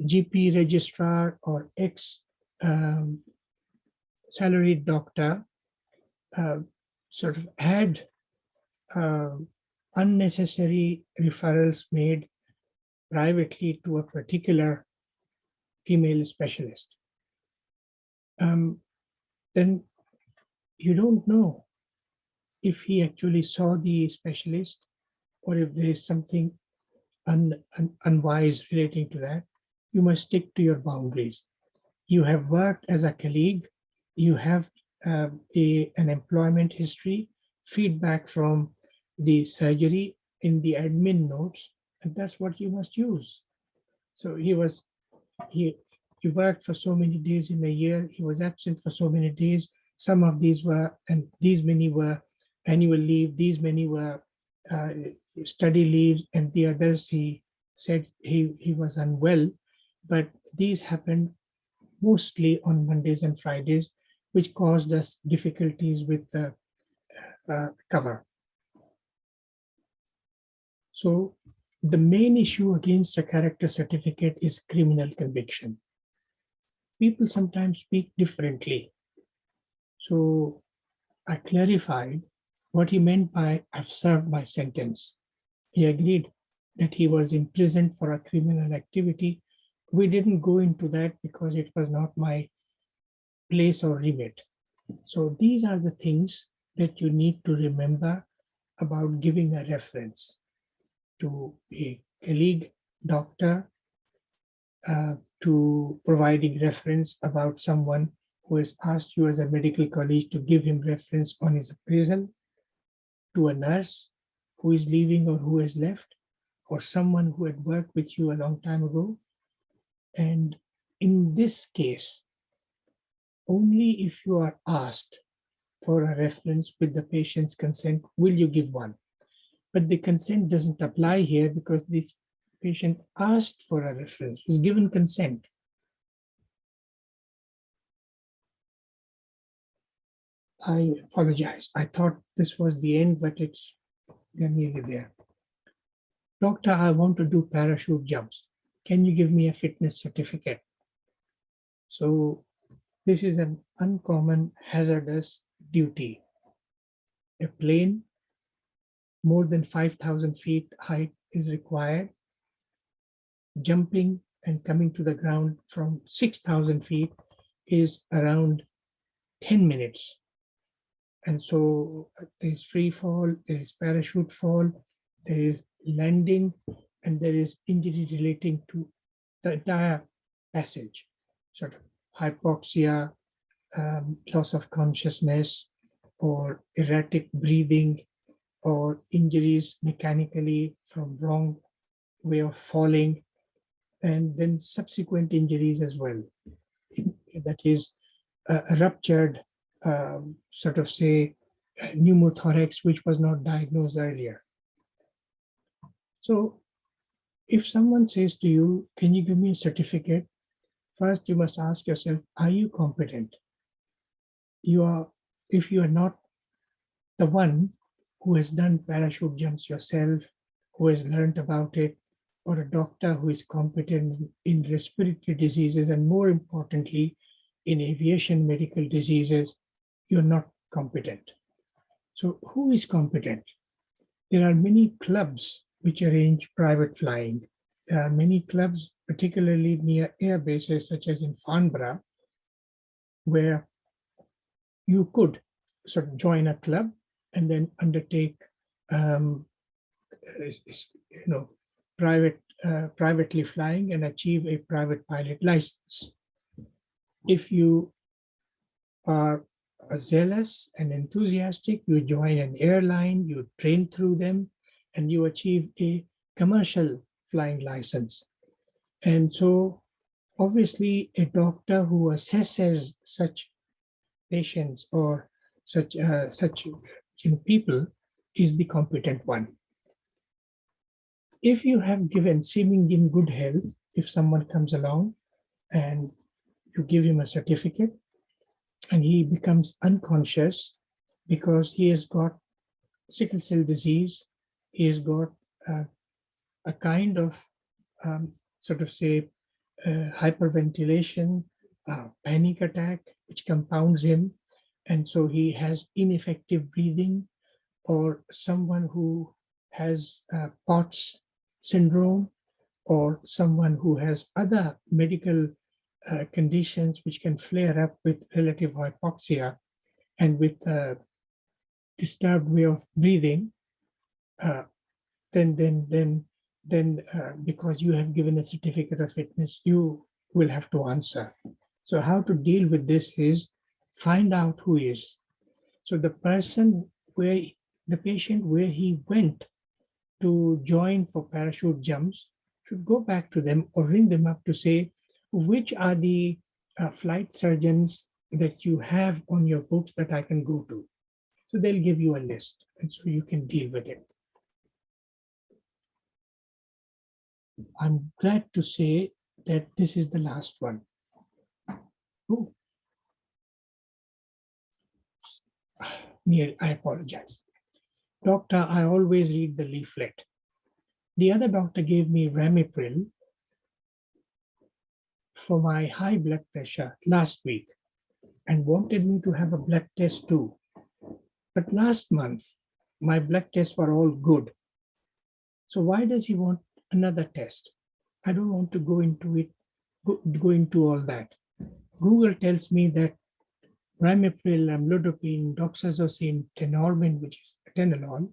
GP registrar or ex salaried doctor uh, sort of had uh, unnecessary referrals made privately to a particular female specialist, then you don't know if he actually saw the specialist or if there is something unwise relating to that. You must stick to your boundaries. You have worked as a colleague, you have an employment history, feedback from the surgery in the admin notes, and that's what you must use. So he worked for so many days in a year, he was absent for so many days. Some of these were, and these many were annual leave, these many were uh, study leaves, and the others he said he was unwell. But these happened mostly on Mondays and Fridays, which caused us difficulties with the cover. So the main issue against a character certificate is criminal conviction. People sometimes speak differently. So I clarified what he meant by "I've served my sentence." He agreed that he was imprisoned for a criminal activity. We didn't go into that because it was not my place or remit. So these are the things that you need to remember about giving a reference to a colleague, doctor, to providing reference about someone who has asked you as a medical colleague to give him reference on his appraisal, to a nurse who is leaving or who has left, or someone who had worked with you a long time ago. And in this case, only if you are asked for a reference with the patient's consent will you give one. But the consent doesn't apply here because this patient asked for a reference, was given consent. I apologize. I thought this was the end, but we're nearly there. Doctor, I want to do parachute jumps. Can you give me a fitness certificate? So this is an uncommon hazardous duty. A plane more than 5,000 feet height is required. jumping and coming to the ground from 6,000 feet is around 10 minutes. And so there is free fall, there is parachute fall, there is landing, and there is injury relating to the entire passage, sort of hypoxia, loss of consciousness, or erratic breathing, or injuries mechanically from wrong way of falling, and then subsequent injuries as well. That is a ruptured, sort of say, pneumothorax, which was not diagnosed earlier. So if someone says to you, can you give me a certificate? First, you must ask yourself, are you competent? If you are not the one who has done parachute jumps yourself, who has learned about it, or a doctor who is competent in respiratory diseases, and more importantly, in aviation medical diseases, you're not competent. So who is competent? There are many clubs which arrange private flying. There are many clubs, particularly near air bases such as in Farnborough, where you could sort of join a club and then undertake, privately flying and achieve a private pilot license. If you are zealous and enthusiastic, you join an airline, you train through them, and you achieve a commercial flying license. And so obviously a doctor who assesses such patients or such people is the competent one. If you have given seeming in good health, if someone comes along and you give him a certificate and he becomes unconscious because he has got sickle cell disease, he has got a kind of sort of say hyperventilation, panic attack, which compounds him, and so he has ineffective breathing, or someone who has POTS syndrome, or someone who has other medical conditions which can flare up with relative hypoxia and with a disturbed way of breathing, then because you have given a certificate of fitness, you will have to answer. So how to deal with this is find out who is. So the patient where he went to join for parachute jumps should go back to them or ring them up to say, which are the flight surgeons that you have on your books that I can go to. So they'll give you a list, and so you can deal with it. I'm glad to say that this is the last one. Oh, I apologize. Doctor, I always read the leaflet. The other doctor gave me Ramipril for my high blood pressure last week and wanted me to have a blood test too. But last month, my blood tests were all good. So why does he want another test? I don't want to go into it, go into all that. Google tells me that Ramipril, amlodipine, doxazosine, tenormin, which is atenolol,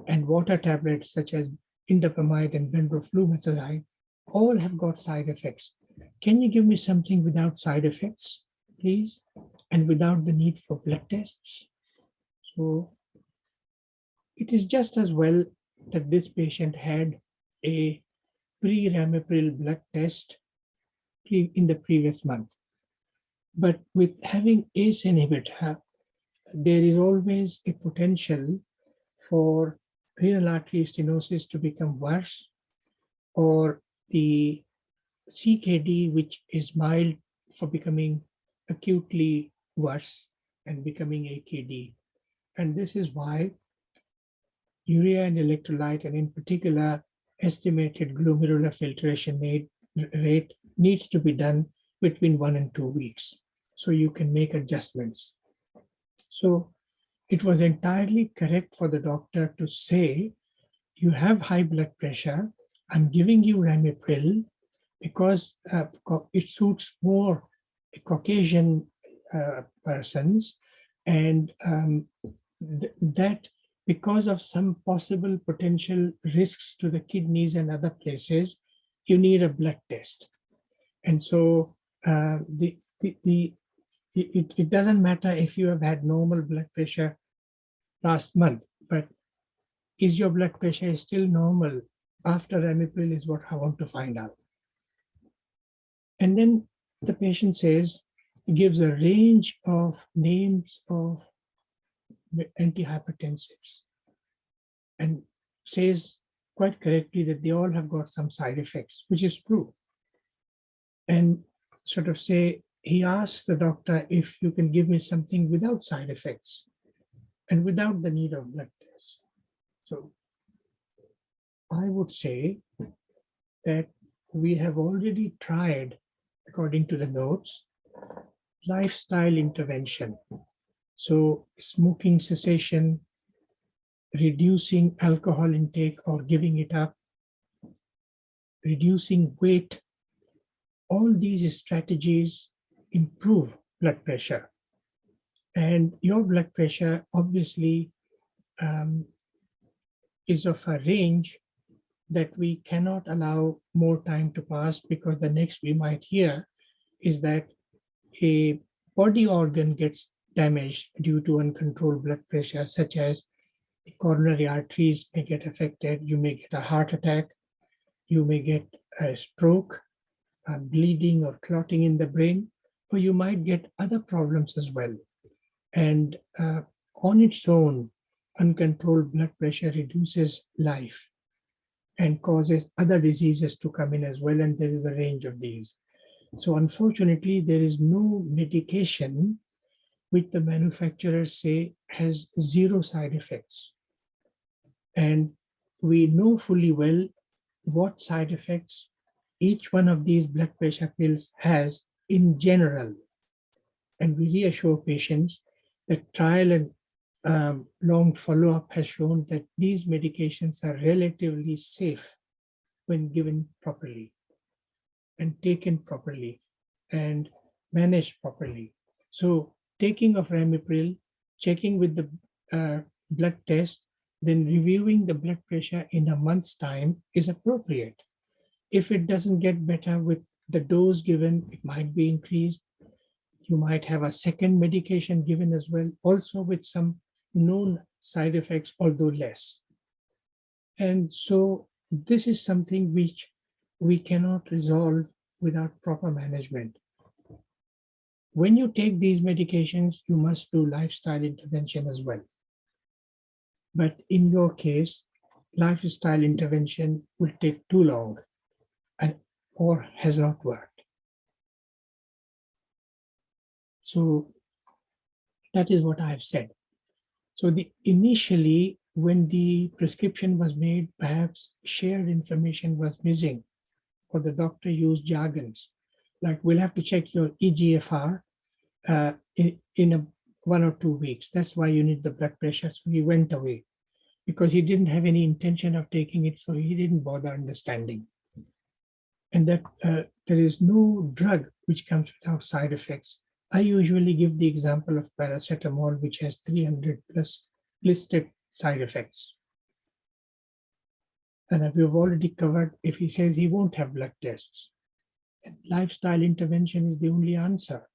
and water tablets such as indapamide and benroflumetazide all have got side effects. Can you give me something without side effects, please, and without the need for blood tests? So it is just as well that this patient had a pre-Ramipril blood test in the previous month. But with having ACE inhibitor, there is always a potential for renal artery stenosis to become worse, or the CKD, which is mild, for becoming acutely worse and becoming AKD. And this is why urea and electrolyte, and in particular, estimated glomerular filtration rate needs to be done between 1 and 2 weeks. So you can make adjustments. So it was entirely correct for the doctor to say, you have high blood pressure, I'm giving you Ramipril, because it suits more Caucasian persons, and that because of some possible potential risks to the kidneys and other places, you need a blood test. And so it doesn't matter if you have had normal blood pressure last month, but is your blood pressure still normal after Ramipril is what I want to find out. And then the patient says, gives a range of names of antihypertensives and says quite correctly that they all have got some side effects, which is true. And sort of say, he asks the doctor if you can give me something without side effects and without the need of blood tests. So I would say that we have already tried, according to the notes, lifestyle intervention. So smoking cessation, reducing alcohol intake or giving it up, reducing weight, all these strategies improve blood pressure. And your blood pressure obviously is of a range that we cannot allow more time to pass, because the next we might hear is that a body organ gets damaged due to uncontrolled blood pressure, such as the coronary arteries may get affected, you may get a heart attack, you may get a stroke, bleeding or clotting in the brain, or you might get other problems as well. And on its own, uncontrolled blood pressure reduces life and causes other diseases to come in as well, and there is a range of these. So unfortunately, there is no medication which the manufacturers say has zero side effects. And we know fully well what side effects each one of these blood pressure pills has in general. And we reassure patients that trial and long follow-up has shown that these medications are relatively safe when given properly and taken properly and managed properly. So taking of Ramipril, checking with the blood test, then reviewing the blood pressure in a month's time is appropriate. If it doesn't get better with the dose given, it might be increased. You might have a second medication given as well, also with some known side effects, although less. And so this is something which we cannot resolve without proper management. When you take these medications, you must do lifestyle intervention as well. But in your case, lifestyle intervention will take too long and or has not worked. So that is what I have said. So initially, when the prescription was made, perhaps shared information was missing, or the doctor used jargons, like we'll have to check your EGFR in 1 or 2 weeks. That's why you need the blood pressure. So he went away because he didn't have any intention of taking it, so he didn't bother understanding. And that there is no drug which comes without side effects. I usually give the example of paracetamol, which has 300 plus listed side effects. And we've already covered if he says he won't have blood tests. And lifestyle intervention is the only answer.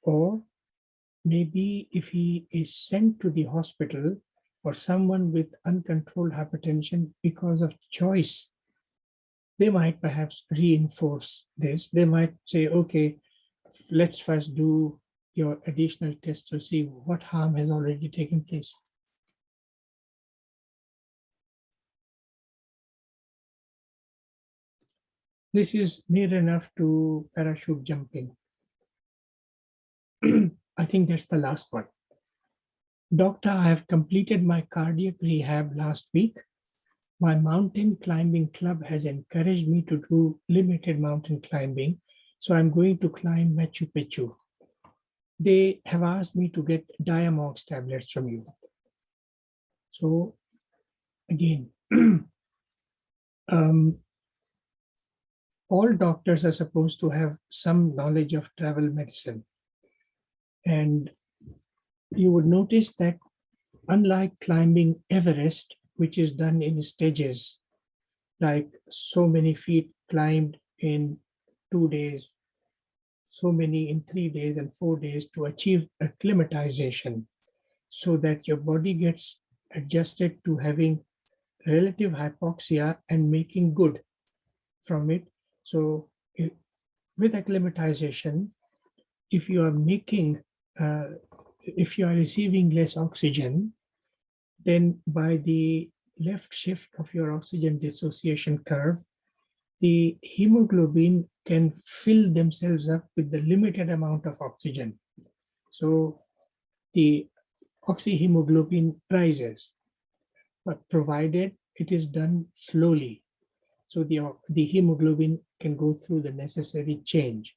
Or maybe if he is sent to the hospital for someone with uncontrolled hypertension because of choice, they might perhaps reinforce this. They might say, okay, let's first do your additional test to see what harm has already taken place. This is near enough to parachute jumping. I think that's the last one. Doctor, I have completed my cardiac rehab last week. My mountain climbing club has encouraged me to do limited mountain climbing, so I'm going to climb Machu Picchu. They have asked me to get Diamox tablets from you. So again, all doctors are supposed to have some knowledge of travel medicine. And you would notice that unlike climbing Everest, which is done in stages, like so many feet climbed in 2 days, so many in 3 days and 4 days to achieve acclimatization so that your body gets adjusted to having relative hypoxia and making good from it. So with acclimatization, if you are if you are receiving less oxygen, then by the left shift of your oxygen dissociation curve, the hemoglobin can fill themselves up with the limited amount of oxygen. So the oxyhemoglobin rises, but provided it is done slowly. So the hemoglobin can go through the necessary change.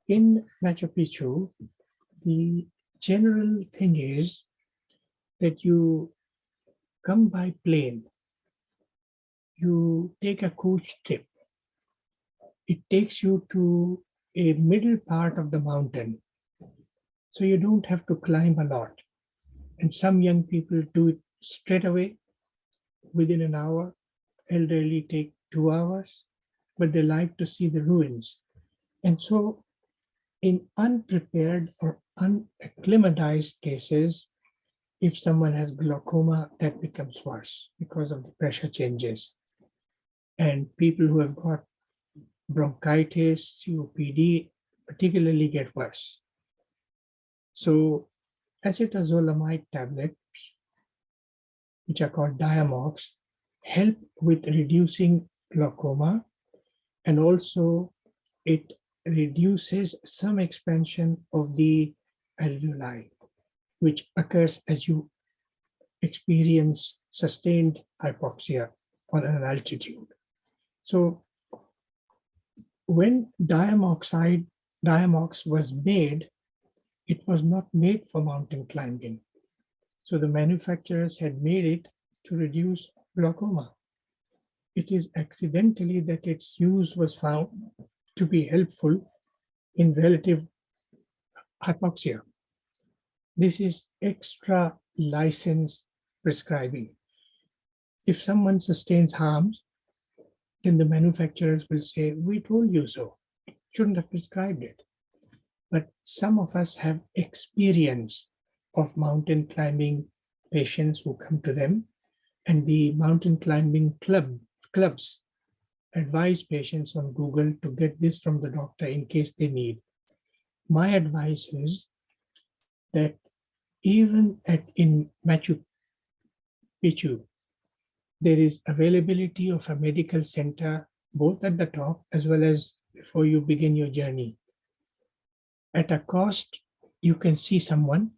In Machu Picchu, the general thing is that you come by plane, you take a coach trip. It takes you to a middle part of the mountain. So you don't have to climb a lot. And some young people do it straight away within an hour. Elderly take 2 hours, but they like to see the ruins. And so in unprepared or unacclimatized cases, if someone has glaucoma, that becomes worse because of the pressure changes. And people who have got bronchitis, COPD, particularly get worse. So acetazolamide tablets, which are called Diamox, help with reducing glaucoma, and also it reduces some expansion of the alveoli, which occurs as you experience sustained hypoxia on an altitude. So when Diamox was made, it was not made for mountain climbing. So the manufacturers had made it to reduce glaucoma. It is accidentally that its use was found to be helpful in relative hypoxia. This is extra license prescribing. If someone sustains harms, then the manufacturers will say, we told you so, shouldn't have prescribed it. But some of us have experience of mountain climbing patients who come to them, and the mountain climbing clubs advise patients on Google to get this from the doctor in case they need. My advice is that even in Machu Picchu, there is availability of a medical center both at the top as well as before you begin your journey. At a cost, you can see someone.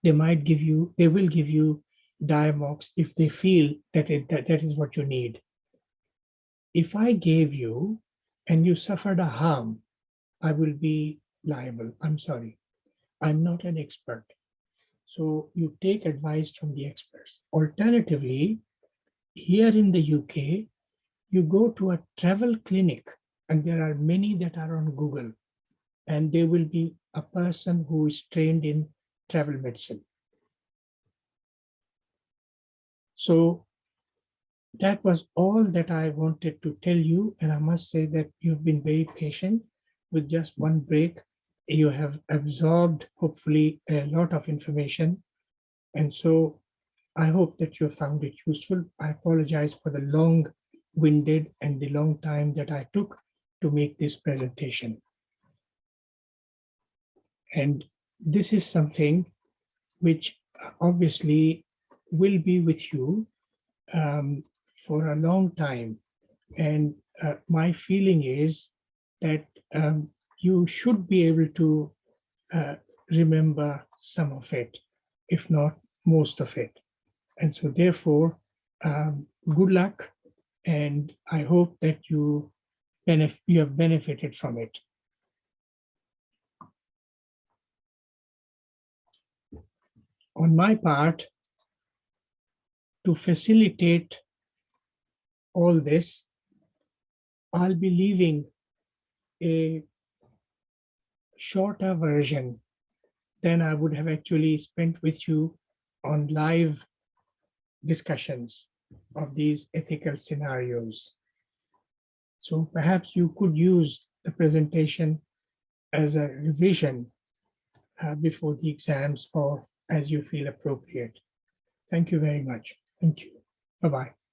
They will give you Diamox if they feel that that is what you need. If I gave you and you suffered a harm, I will be liable. I'm sorry. I'm not an expert. So you take advice from the experts. Alternatively, here in the UK, you go to a travel clinic, and there are many that are on Google, and there will be a person who is trained in travel medicine. So that was all that I wanted to tell you, and I must say that you've been very patient with just one break. You have absorbed, hopefully, a lot of information, and so I hope that you found it useful. I apologize for the long-winded and the long time that I took to make this presentation. And this is something which obviously will be with you for a long time. And my feeling is that you should be able to remember some of it, if not most of it. And so therefore, good luck, and I hope that you have benefited from it. On my part, to facilitate all this, I'll be leaving a shorter version than I would have actually spent with you on live discussions of these ethical scenarios. So perhaps you could use the presentation as a revision before the exams or as you feel appropriate. Thank you very much. Thank you. Bye-bye.